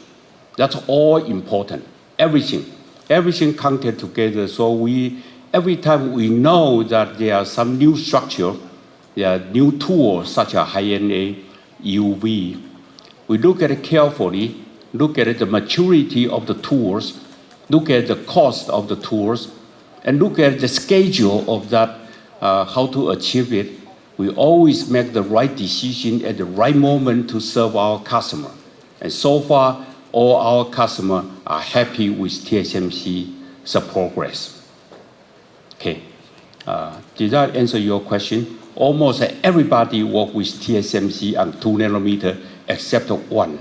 That's all important. Everything counted together. So every time we know that there are some new structure, there are new tools such as high-NA, EUV, we look at it carefully, look at the maturity of the tools, look at the cost of the tools, and look at the schedule of that, how to achieve it. We always make the right decision at the right moment to serve our customer. And so far, all our customers are happy with TSMC's progress. Okay, did that answer your question? Almost everybody work with TSMC on 2 nanometer except one.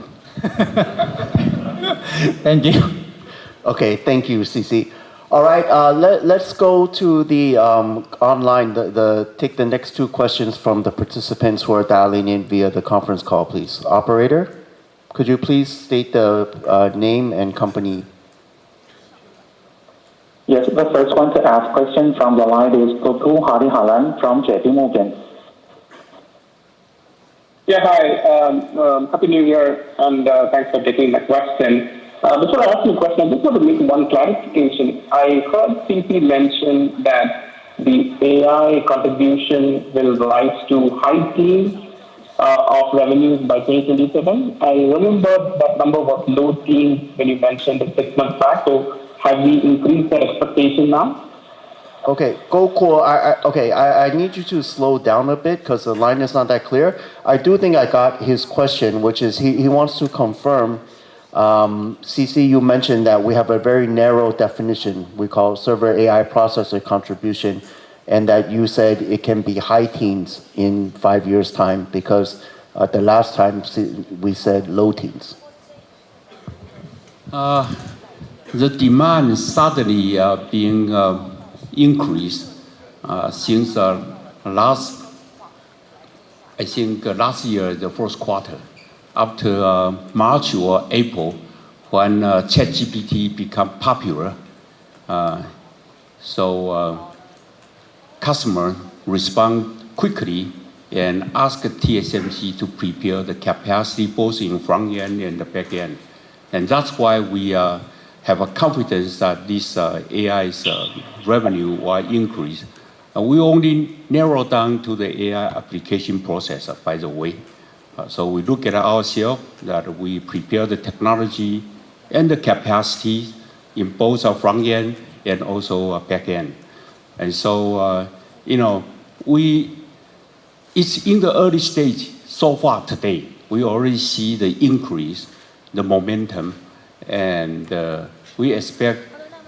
Thank you. Okay, thank you, CC. All right, let's go to the online, take the next two questions from the participants who are dialing in via the conference call, please. Operator, could you please state the name and company? Yes, the first one to ask question from the line is Gokul Hariharan from JP Morgan. Yeah, hi. Happy New Year, and thanks for taking my question. Before I ask you a question, I just want to make one clarification. I heard CP mention that the AI contribution will rise to high teens of revenues by 2027. I remember that number was low teens when you mentioned it 6 months back. So have we increased that expectation now? Okay, Gokul, I need you to slow down a bit because the line is not that clear. I do think I got his question, which is he wants to confirm, CC, you mentioned that we have a very narrow definition we call server AI processor contribution, and that you said it can be high teens in 5 years' time because the last time we said low teens. The demand suddenly being increased since last year, the first quarter, after March or April, when ChatGPT become popular. Customer respond quickly and ask TSMC to prepare the capacity both in front end and the back end. And that's why we have a confidence that this AI's revenue will increase. We only narrow down to the AI application processor, by the way. So we look at ourselves that we prepare the technology and the capacity in both our front end and also back end. And so, it's in the early stage so far today. We already see the increase, the momentum, and we expect,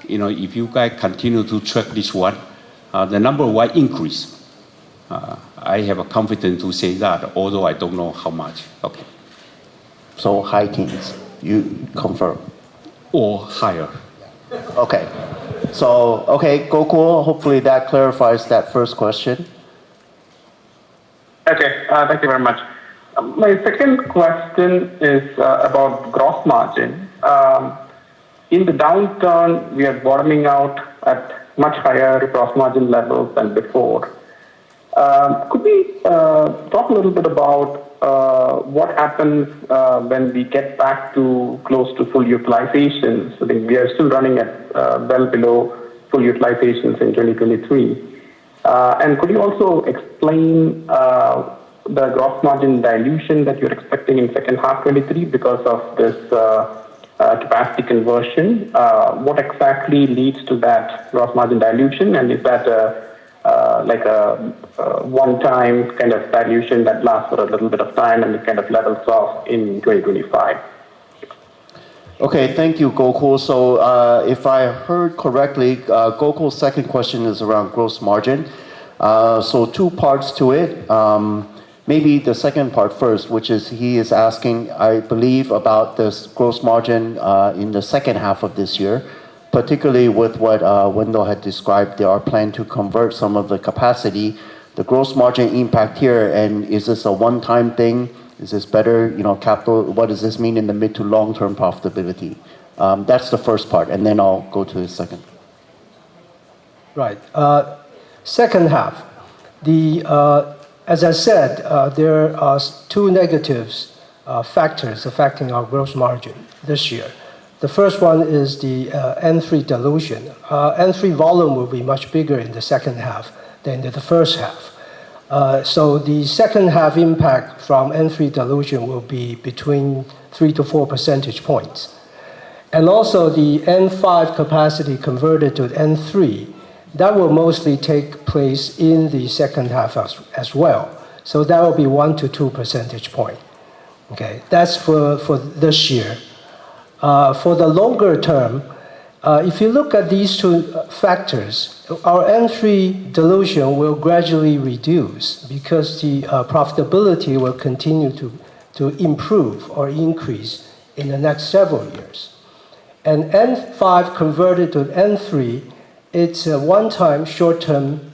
if you guys continue to track this one, the number will increase. I have a confidence to say that, although I don't know how much. Okay. So high teens, you confirm? Or higher. Okay. So, Gokul, hopefully that clarifies that first question. Okay, thank you very much. My second question is about gross margin. In the downturn, we are bottoming out at much higher gross margin levels than before. Could we talk a little bit about what happens when we get back to close to full utilizations? I think we are still running at well below full utilizations in 2023. And could you also explain the gross margin dilution that you're expecting in second half 23 because of this capacity conversion? What exactly leads to that gross margin dilution, and is that like a one-time kind of dilution that lasts for a little bit of time and it kind of levels off in 2025? Okay, thank you, Gokul. So if I heard correctly, Gokul's second question is around gross margin. So two parts to it. Maybe the second part first, which is he is asking, I believe, about this gross margin in the second half of this year, particularly with what Wendell had described, there are plans to convert some of the capacity, the gross margin impact here, and is this a one-time thing? Is this better, capital? What does this mean in the mid to long-term profitability? That's the first part, and then I'll go to the second. Right. Second half, as I said, there are two negatives factors affecting our gross margin this year. The first one is the N3 dilution. N3 volume will be much bigger in the second half than in the first half. So the second half impact from N3 dilution will be between 3 to 4 percentage points. And also the N5 capacity converted to N3, that will mostly take place in the second half as well. So that will be 1 to 2 percentage point. Okay, that's for this year. For the longer term, if you look at these two factors, our N3 dilution will gradually reduce because the profitability will continue to improve or increase in the next several years. And N5 converted to N3, it's a one-time short-term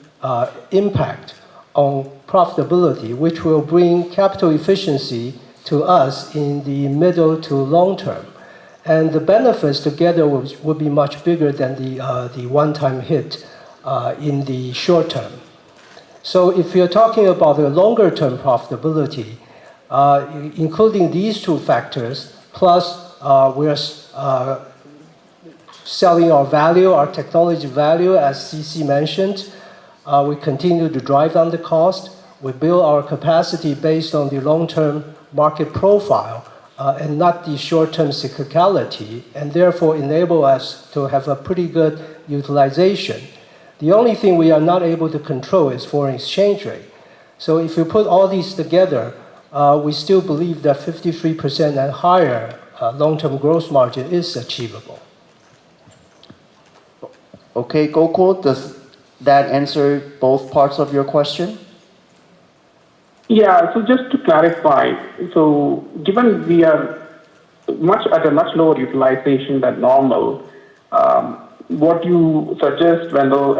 impact on profitability, which will bring capital efficiency to us in the middle to long term. And the benefits together will be much bigger than the one-time hit in the short term. So if you're talking about the longer-term profitability, including these two factors, plus we're selling our value, our technology value, as CC mentioned, we continue to drive down the cost. We build our capacity based on the long-term market profile. and not the short-term cyclicality, and therefore enable us to have a pretty good utilization. The only thing we are not able to control is foreign exchange rate. So if you put all these together, we still believe that 53% and higher long-term gross margin is achievable. Okay, Gokul, does that answer both parts of your question? Yeah, so just to clarify, so given we are at a much lower utilization than normal, what you suggest, Wendell,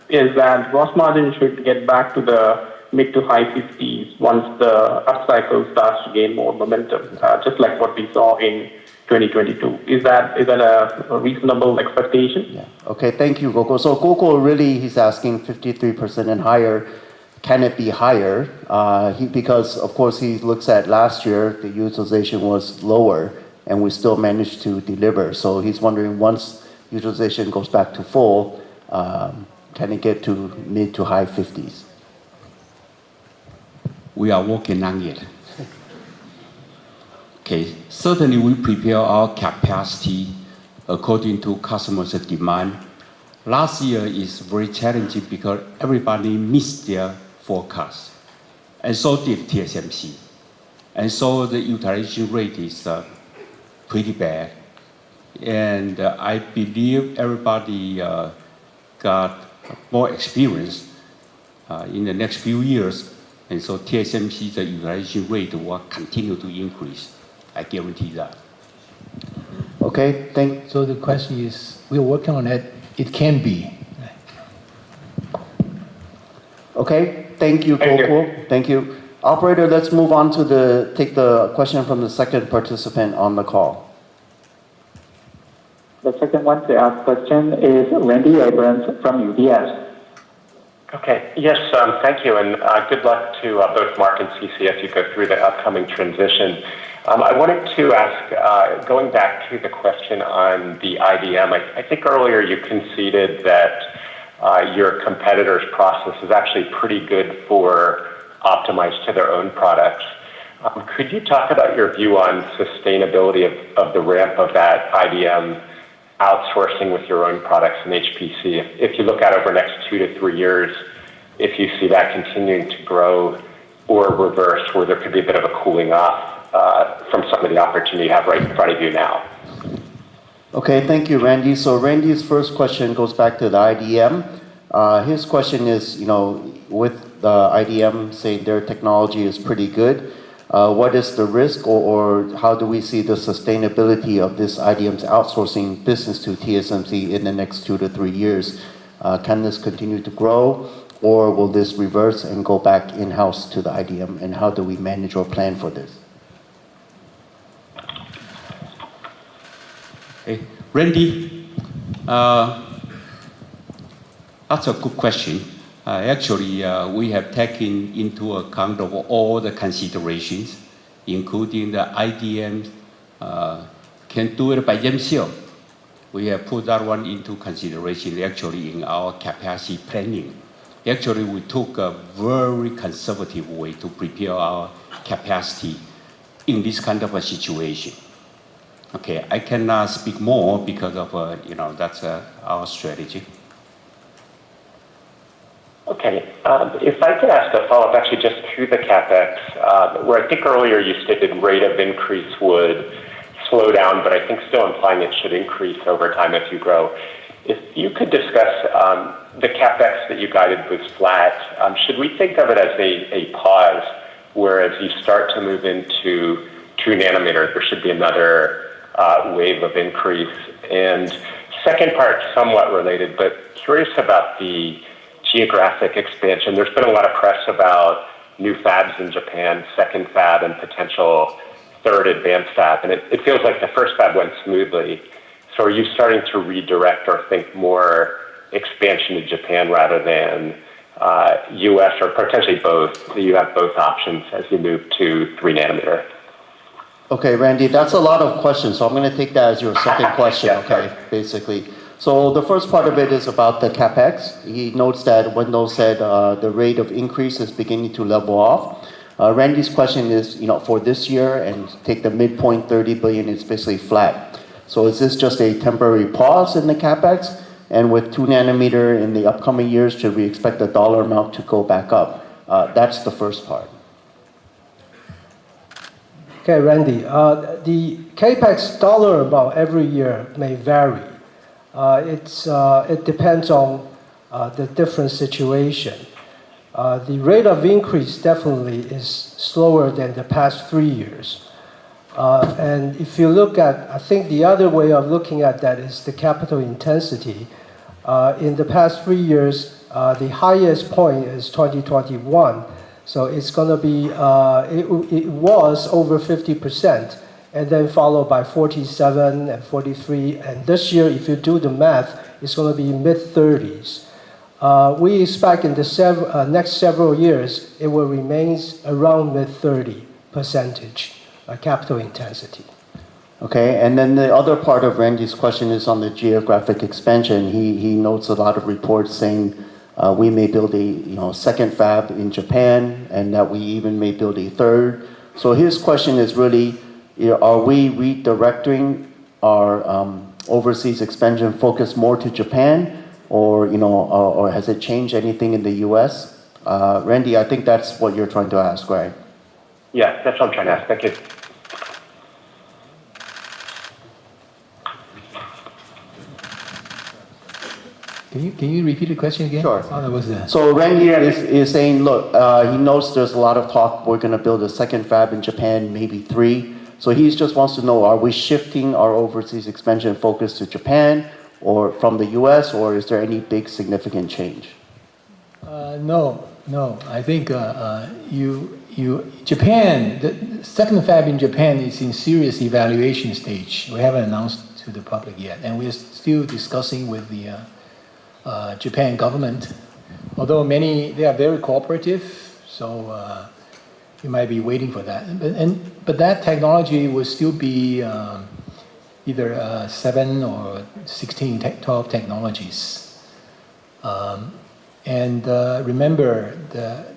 is that gross margin should get back to the mid to high 50s once the upcycle starts to gain more momentum, just like what we saw in 2022. Is that a reasonable expectation? Yeah. Okay, thank you, Gokul. So Gokul really, he's asking 53% and higher. Can it be higher? Because, of course, he looks at last year, the utilization was lower, and we still managed to deliver. So he's wondering, once utilization goes back to full, can it get to mid to high 50s? We are working on it. Okay, certainly we prepare our capacity according to customers' demand. Last year is very challenging because everybody missed their forecast, and so did TSMC. And so the utilization rate is pretty bad. And I believe everybody got more experience in the next few years. And so TSMC's utilization rate will continue to increase. I guarantee that. Okay, So the question is, we're working on it. It can be. Okay, thank you, Gokul. Thank you. Operator, let's move on to take the question from the second participant on the call. The second one to ask question is Randy Abrams from UBS. Okay. Yes, thank you, and good luck to both Mark and CC as you go through the upcoming transition. I wanted to ask, going back to the question on the IDM, I think earlier you conceded that your competitor's process is actually pretty good for optimized to their own products. Could you talk about your view on sustainability of the ramp of that IDM outsourcing with your own products in HPC? If you look out over the next 2 to 3 years, if you see that continuing to grow or reverse, where there could be a bit of a cooling off from some of the opportunity you have right in front of you now. Okay, thank you, Randy. So Randy's first question goes back to the IDM. His question is, with the IDM saying their technology is pretty good, what is the risk or how do we see the sustainability of this IDM's outsourcing business to TSMC in the next 2 to 3 years? Can this continue to grow or will this reverse and go back in-house to the IDM? And how do we manage or plan for this? Hey, Randy, that's a good question. Actually, we have taken into account of all the considerations, including the IDM can do it by themselves. We have put that one into consideration actually in our capacity planning. Actually, we took a very conservative way to prepare our capacity in this kind of a situation. Okay, I cannot speak more because of, that's our strategy. Okay, if I could ask a follow-up actually just to the CapEx, where I think earlier you stated rate of increase would slow down, but I think still implying it should increase over time as you grow. If you could discuss the CapEx that you guided was flat, should we think of it as a pause, whereas you start to move into 2 nanometers, there should be another wave of increase? And second part, somewhat related, but curious about the geographic expansion. There's been a lot of press about new fabs in Japan, second fab, and potential third advanced fab. And it feels like the first fab went smoothly. So are you starting to redirect or think more expansion to Japan rather than US or potentially both? So you have both options as you move to 3 nanometer. Okay, Randy, that's a lot of questions. So I'm going to take that as your second question, yeah, okay, basically. So the first part of it is about the CapEx. He notes that Wendell said the rate of increase is beginning to level off. Randy's question is, for this year and take the midpoint 30 billion, it's basically flat. So is this just a temporary pause in the capex? And with 2 nanometer in the upcoming years, should we expect the dollar amount to go back up? That's the first part. Okay, Randy. The capex dollar amount every year may vary. It depends on the different situation. The rate of increase definitely is slower than the past 3 years. And if you look at, I think the other way of looking at that is the capital intensity. In the past 3 years, the highest point is 2021. So it's going to be, it was over 50%, and then followed by 47 and 43. And this year, if you do the math, it's going to be mid-30s. We expect in the next several years, it will remain around mid-30% capital intensity. Okay, and then the other part of Randy's question is on the geographic expansion. He notes a lot of reports saying we may build a second fab in Japan, and that we even may build a third. So his question is really, are we redirecting our overseas expansion focus more to Japan, or has it changed anything in the U.S.? Randy, I think that's what you're trying to ask, right? Yeah, that's what I'm trying to ask. Thank you. Can you repeat the question again? Sure. Oh, that was the... So Randy is saying, look, he knows there's a lot of talk. We're going to build a second fab in Japan, maybe 3. So he just wants to know, are we shifting our overseas expansion focus to Japan or from the U.S., or is there any big significant change? No. I think Japan, the second fab in Japan is in serious evaluation stage. We haven't announced to the public yet, and we're still discussing with the Japan government. Although they are very cooperative, so you might be waiting for that. But that technology will still be either 7 or 16, 12 technologies. And remember,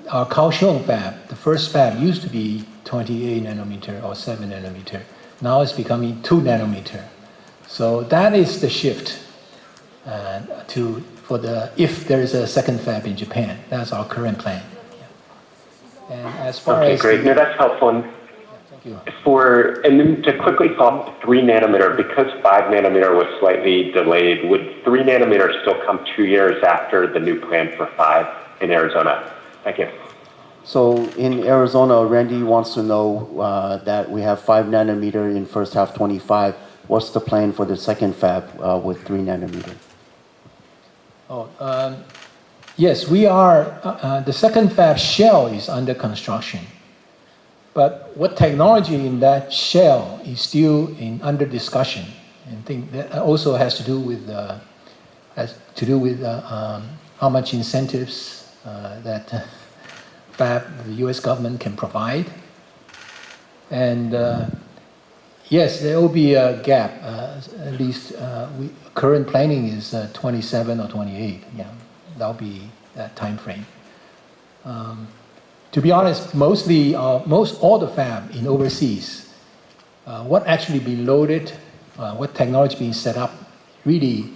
our Kaohsiung fab, the first fab, used to be 28 nanometer or 7 nanometer. Now it's becoming 2 nanometer. So that is the shift if there is a second fab in Japan. That's our current plan. Yeah. And as far as great. No, that's helpful. And thank you. And then to quickly follow up, 3 nanometer, because 5 nanometer was slightly delayed, would 3 nanometer still come 2 years after the new plan for 5 in Arizona? Thank you. So in Arizona, Randy wants to know that we have 5 nanometer in first half 25. What's the plan for the second fab with 3 nanometer? Yes, we are. The second fab shell is under construction, but what technology in that shell is still under discussion. And I think that also has to do with how much incentives that the U.S. government can provide. And yes, there will be a gap. At least current planning is 27 or 28. Yeah, that'll be that time frame. To be honest, most all the fab in overseas, what actually being loaded, what technology being set up, really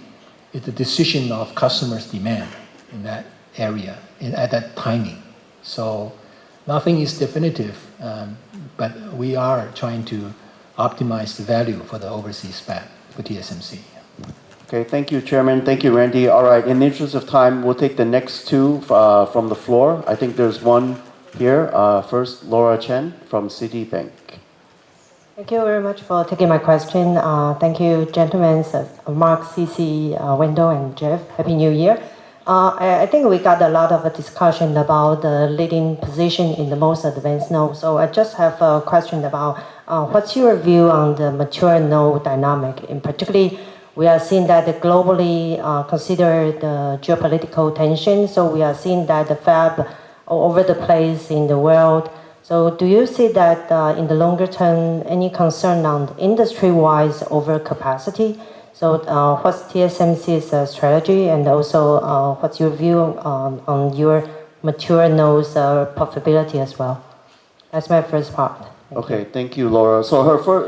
is the decision of customers' demand in that area at that timing. So nothing is definitive, but we are trying to optimize the value for the overseas fab for TSMC. Okay, thank you, Chairman. Thank you, Randy. All right, in the interest of time, we'll take the next 2 from the floor. I think there's one here. First, Laura Chen from Citibank. Thank you very much for taking my question. Thank you, gentlemen, Mark, CC, Wendell, and Jeff. Happy New Year. I think we got a lot of discussion about the leading position in the most advanced node. So I just have a question about what's your view on the mature node dynamic? In particular, we are seeing that globally, consider the geopolitical tension. So we are seeing that the fab all over the place in the world. So do you see that in the longer term, any concern on industry-wise overcapacity? So what's TSMC's strategy, and also what's your view on your mature nodes profitability as well? That's my first part. Okay, thank you, Laura. So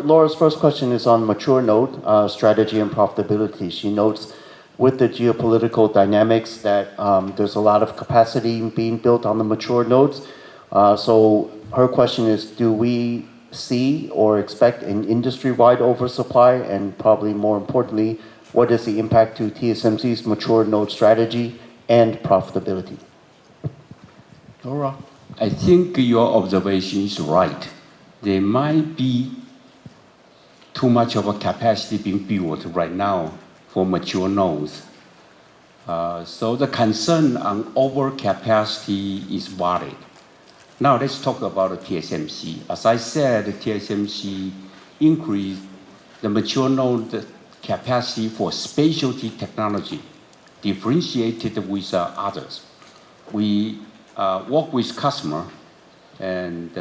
Laura's first question is on mature node strategy and profitability. She notes with the geopolitical dynamics that there's a lot of capacity being built on the mature nodes. So her question is, do we see or expect an industry-wide oversupply? And probably more importantly, what is the impact to TSMC's mature node strategy and profitability? Laura, I think your observation is right. There might be too much of a capacity being built right now for mature nodes. So the concern on overcapacity is valid. Now let's talk about TSMC. As I said, TSMC increased the mature node capacity for specialty technology, differentiated with others. We work with customer, and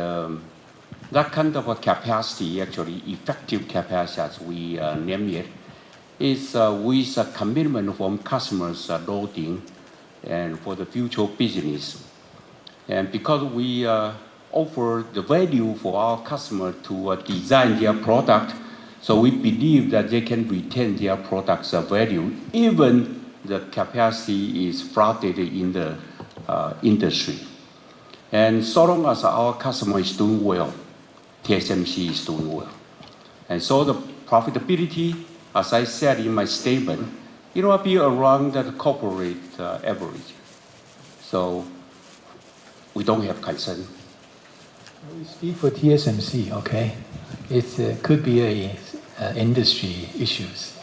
that kind of a capacity, actually effective capacity as we name it, is with a commitment from customers loading and for the future business. And because we offer the value for our customer to design their product, so we believe that they can retain their product's value, even the capacity is flooded in the industry. And so long as our customer is doing well, TSMC is doing well. And so the profitability, as I said in my statement, it will be around the corporate average. So we don't have concern. We speak for TSMC, okay? It could be industry issues.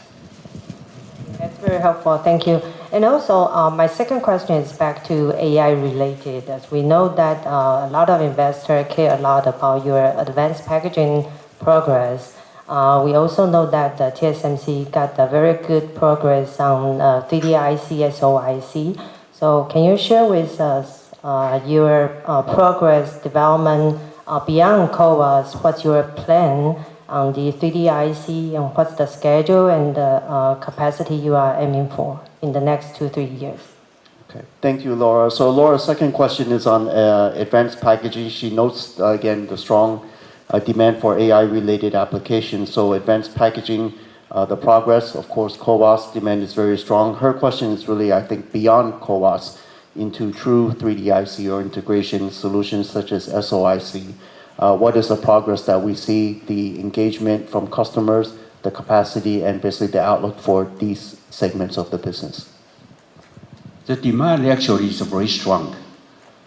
That's very helpful. Thank you. And also, my second question is back to AI related. As we know that a lot of investors care a lot about your advanced packaging progress. We also know that TSMC got a very good progress on 3D IC, SOIC. So can you share with us your progress development beyond CoWoS? What's your plan on the 3D IC, and what's the schedule and the capacity you are aiming for in the next 2-3 years? Okay, thank you, Laura. So Laura's second question is on advanced packaging. She notes, again, the strong demand for AI-related applications. So advanced packaging, the progress, of course, CoWoS demand is very strong. Her question is really, I think, beyond CoWoS into true 3D IC or integration solutions such as SOIC. What is the progress that we see, the engagement from customers, the capacity, and basically the outlook for these segments of the business? The demand actually is very strong.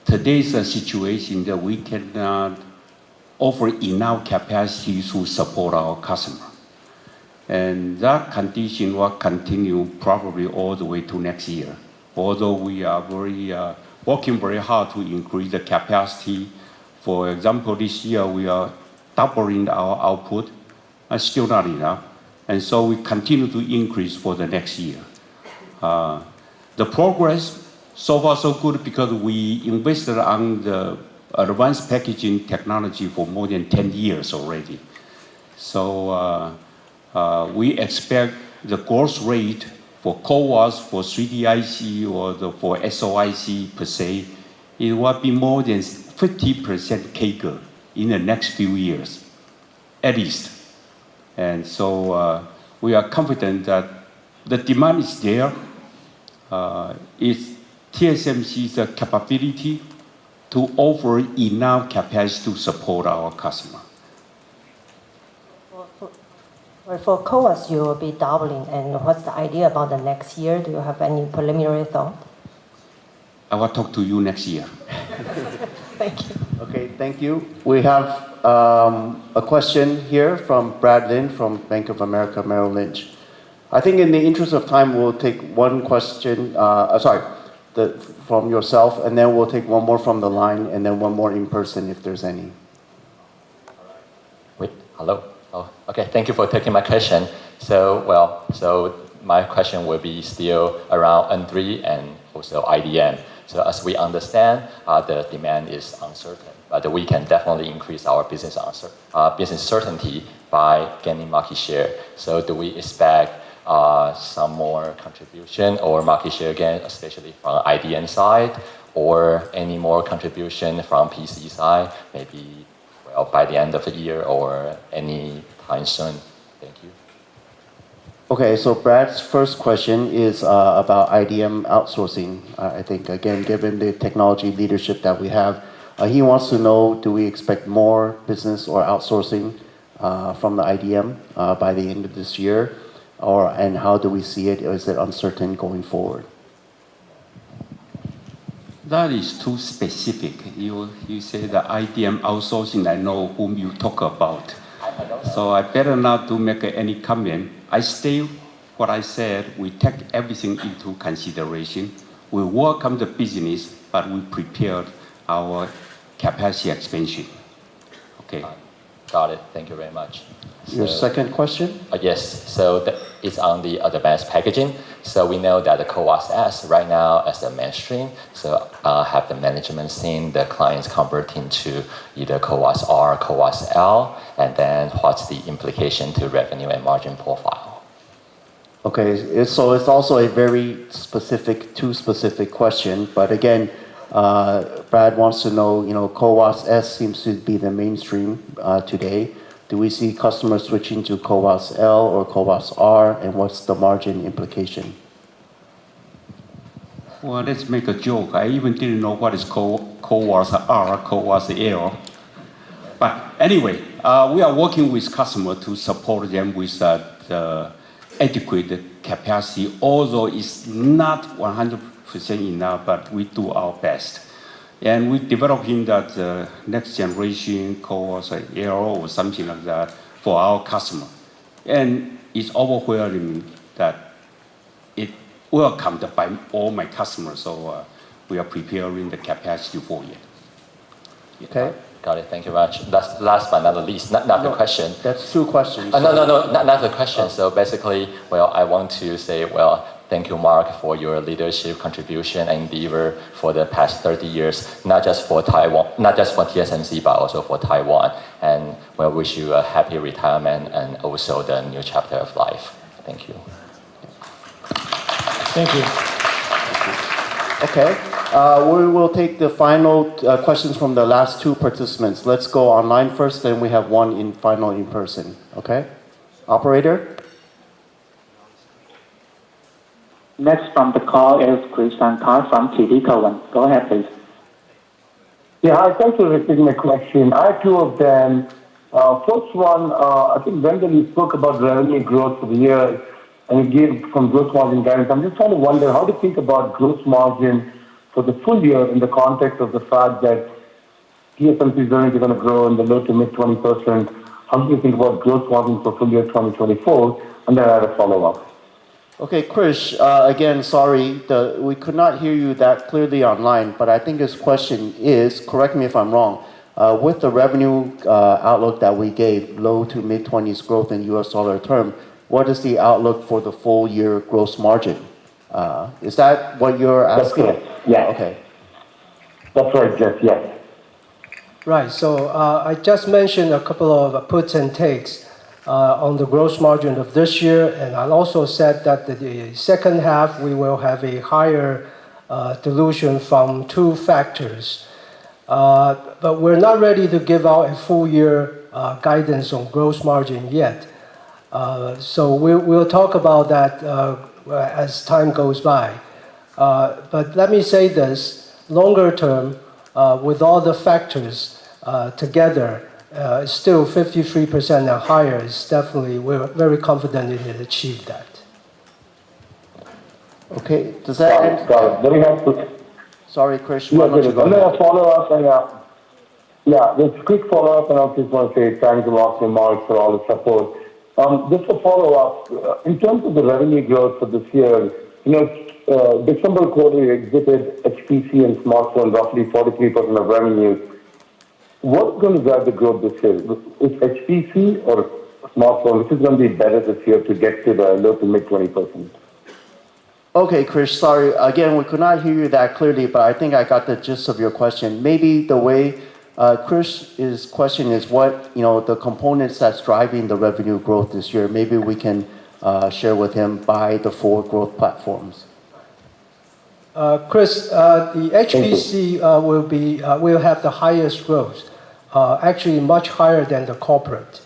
Today's situation that we cannot offer enough capacity to support our customer. And that condition will continue probably all the way to next year. Although we are working very hard to increase the capacity. For example, this year we are doubling our output, still not enough. And so we continue to increase for the next year. The progress, so far so good, because we invested on the advanced packaging technology for more than 10 years already. So we expect the growth rate for CoWoS, for 3D IC, or for SOIC per se, it will be more than 50% CAGR in the next few years, at least. And so we are confident that the demand is there. It's TSMC's capability to offer enough capacity to support our customer. For CoWoS, you will be doubling. And what's the idea about the next year? Do you have any preliminary thought? I will talk to you next year. Thank you. Okay, thank you. We have a question here from Brad Lin from Bank of America Merrill Lynch. I think in the interest of time, we'll take one question, from yourself, and then we'll take one more from the line, and then one more in person if there's any. Wait, hello. Oh, okay, thank you for taking my question. So my question will be still around N3 and also IDM. So as we understand, the demand is uncertain, but we can definitely increase our business certainty by gaining market share. So do we expect some more contribution or market share gain, especially from IDM side, or any more contribution from PC side, maybe by the end of the year or any time soon? Thank you. Okay, so Brad's first question is about IDM outsourcing. I think, again, given the technology leadership that we have, he wants to know, do we expect more business or outsourcing from the IDM by the end of this year? And how do we see it? Is it uncertain going forward? That is too specific. You say the IDM outsourcing, I know whom you talk about. So I better not to make any comment. I stay what I said. We take everything into consideration. We welcome the business, but we prepared our capacity expansion. Okay. Got it. Thank you very much. Your second question? Yes. So it's on the advanced packaging. So we know that the CoWoS S right now as the mainstream. So have the management seen the clients converting to either CoWoS R, CoWoS L, and then what's the implication to revenue and margin profile? Okay, so it's also a very specific, too specific question. But again, Brad wants to know, CoWoS S seems to be the mainstream today. Do we see customers switching to CoWoS L or CoWoS R, and what's the margin implication? Well, let's make a joke. I even didn't know what is CoWoS R, CoWoS L. But anyway, we are working with customers to support them with the adequate capacity, although it's not 100% enough, but we do our best. And we're developing that next generation CoWoS L or something like that for our customer. And it's overwhelming that it welcomed by all my customers. So we are preparing the capacity for it. Okay. Got it. Thank you very much. Last but not the least, not the question. That's two questions. No, not the question. So basically, I want to say, thank you, Mark, for your leadership, contribution, and endeavor for the past 30 years, not just for Taiwan, not just for TSMC, but also for Taiwan. And we wish you a happy retirement and also the new chapter of life. Thank you. Thank you. Okay. We will take the final questions from the last two participants. Let's go online first, then we have one final in person. Okay? Operator? Next from the call is Chris Sankar from TD Cowen. Go ahead, please. Yeah, hi. Thanks for repeating my question. I have two of them. First one, I think Wendell, you spoke about revenue growth for the year, and you gave some gross margin guidance. I'm just trying to wonder how to think about gross margin for the full year in the context of the fact that TSMC is only going to grow in the low to mid 20%. How do you think about gross margin for full year 2024? And then I have a follow-up. Okay, Krish, again, sorry, we could not hear you that clearly online, but I think his question is, correct me if I'm wrong, with the revenue outlook that we gave, low to mid-20s growth in US dollar term, what is the outlook for the full year gross margin? Is that what you're asking? That's correct, yeah. Okay. That's right, Jeff, yes. Right, so I just mentioned a couple of puts and takes on the gross margin of this year, and I also said that the second half we will have a higher dilution from two factors. But we're not ready to give out a full year guidance on gross margin yet. So we'll talk about that as time goes by. But let me say this, longer term, with all the factors together, still 53% and higher is definitely, we're very confident it will achieve that. Okay, does that end? Got it. Very helpful. Sorry, Krish. Yeah, and then a follow-up, and just a quick follow-up, and I just want to say thanks a lot to Mark for all the support. Just a follow-up, in terms of the revenue growth for this year, December quarter you exited HPC and smartphone roughly 43% of revenue. What's going to drive the growth this year? Is HPC or smartphone, which is going to be better this year to get to the low to mid 20%? Okay, Krish, sorry. Again, we could not hear you that clearly, but I think I got the gist of your question. Maybe the way Krish's question is what, the components that's driving the revenue growth this year, maybe we can share with him by the four growth platforms. Chris, the HPC will have the highest growth. actually much higher than the corporate.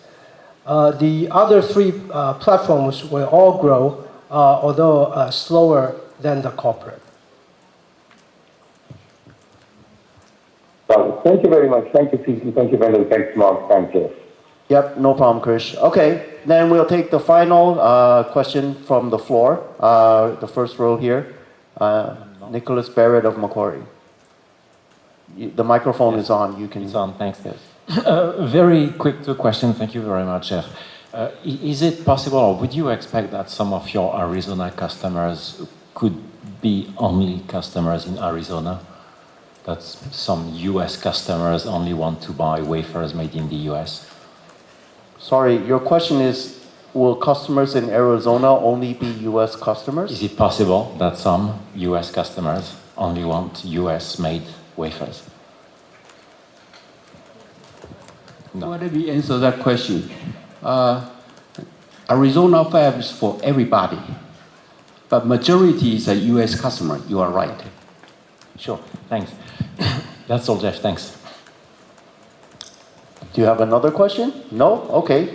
The other three platforms will all grow, although slower than the corporate. Thank you very much. Thank you, CC. Thank you, Wendell. Thanks, Mark. Thank you. Yep, no problem, Krish. Okay, then we'll take the final question from the floor. The first row here, Nicholas Barrett of Macquarie. The microphone is on. You can. It's on. Thanks, guys. Very quick two questions. Thank you very much, Jeff. Is it possible, or would you expect that some of your Arizona customers could be only customers in Arizona? That some U.S. customers only want to buy wafers made in the U.S.? Sorry, your question is, will customers in Arizona only be U.S. customers? Is it possible that some U.S. customers only want U.S.-made wafers? No. Let me answer that question. Arizona fab is for everybody, but majority is a U.S. customer. You are right. Sure, thanks. That's all, Jeff. Thanks. Do you have another question? No? Okay.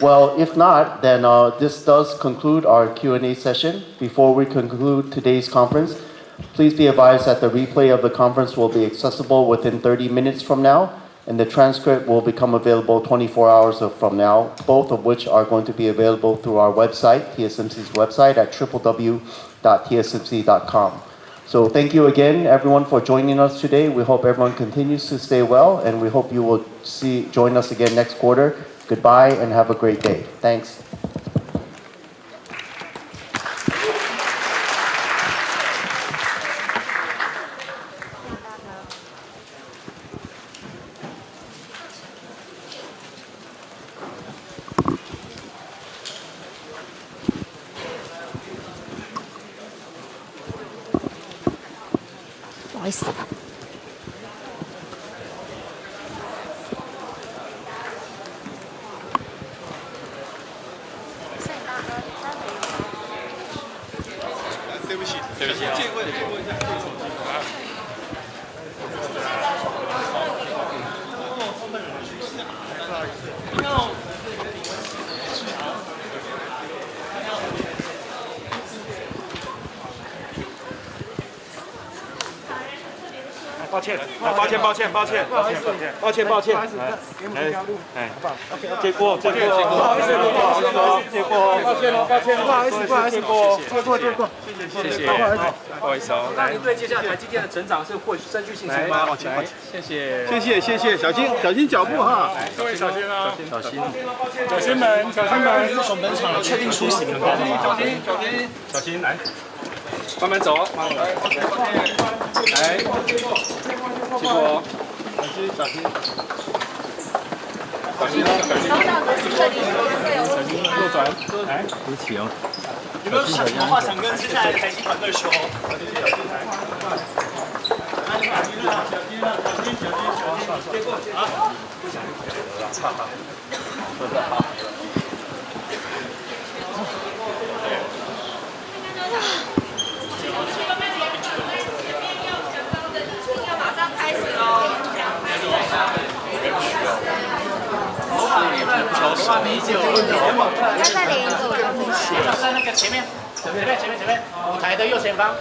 Well, if not, then this does conclude our Q&A session. Before we conclude today's conference, please be advised that the replay of the conference will be accessible within 30 minutes from now, and the transcript will become available 24 hours from now, both of which are going to be available through our website, TSMC's website, at www.tsmc.com. So thank you again, everyone, for joining us today. We hope everyone continues to stay well, and we hope you will join us again next quarter. Goodbye, and have a great day. Thanks. Nice. 对不起，对不起，借过一下，借过一下。不好意思。抱歉，抱歉，抱歉，抱歉，抱歉，抱歉，抱歉，哎，借过，借过，不好意思，不好意思，借过，抱歉，抱歉，不好意思，不好意思，借过，借过，借过，谢谢，不好意思哦。那您对接下来台积电的成长是会深具信心吗？来，谢谢，谢谢，谢谢，小心，小心脚步哈，各位小心啊，小心，小心门，小心门，从门场确定出行了，小心，小心，小心，来。慢慢走，慢慢来，来，结果，小心，小心，小心，小心，右转，来，对不起哦。有没有什么话想跟接下来的台积团队说？小心，小心，来，小心了，小心了，小心，小心，结果啊，不想了，哈哈，说得好。再连一个，在那个前面，前面，舞台的右前方。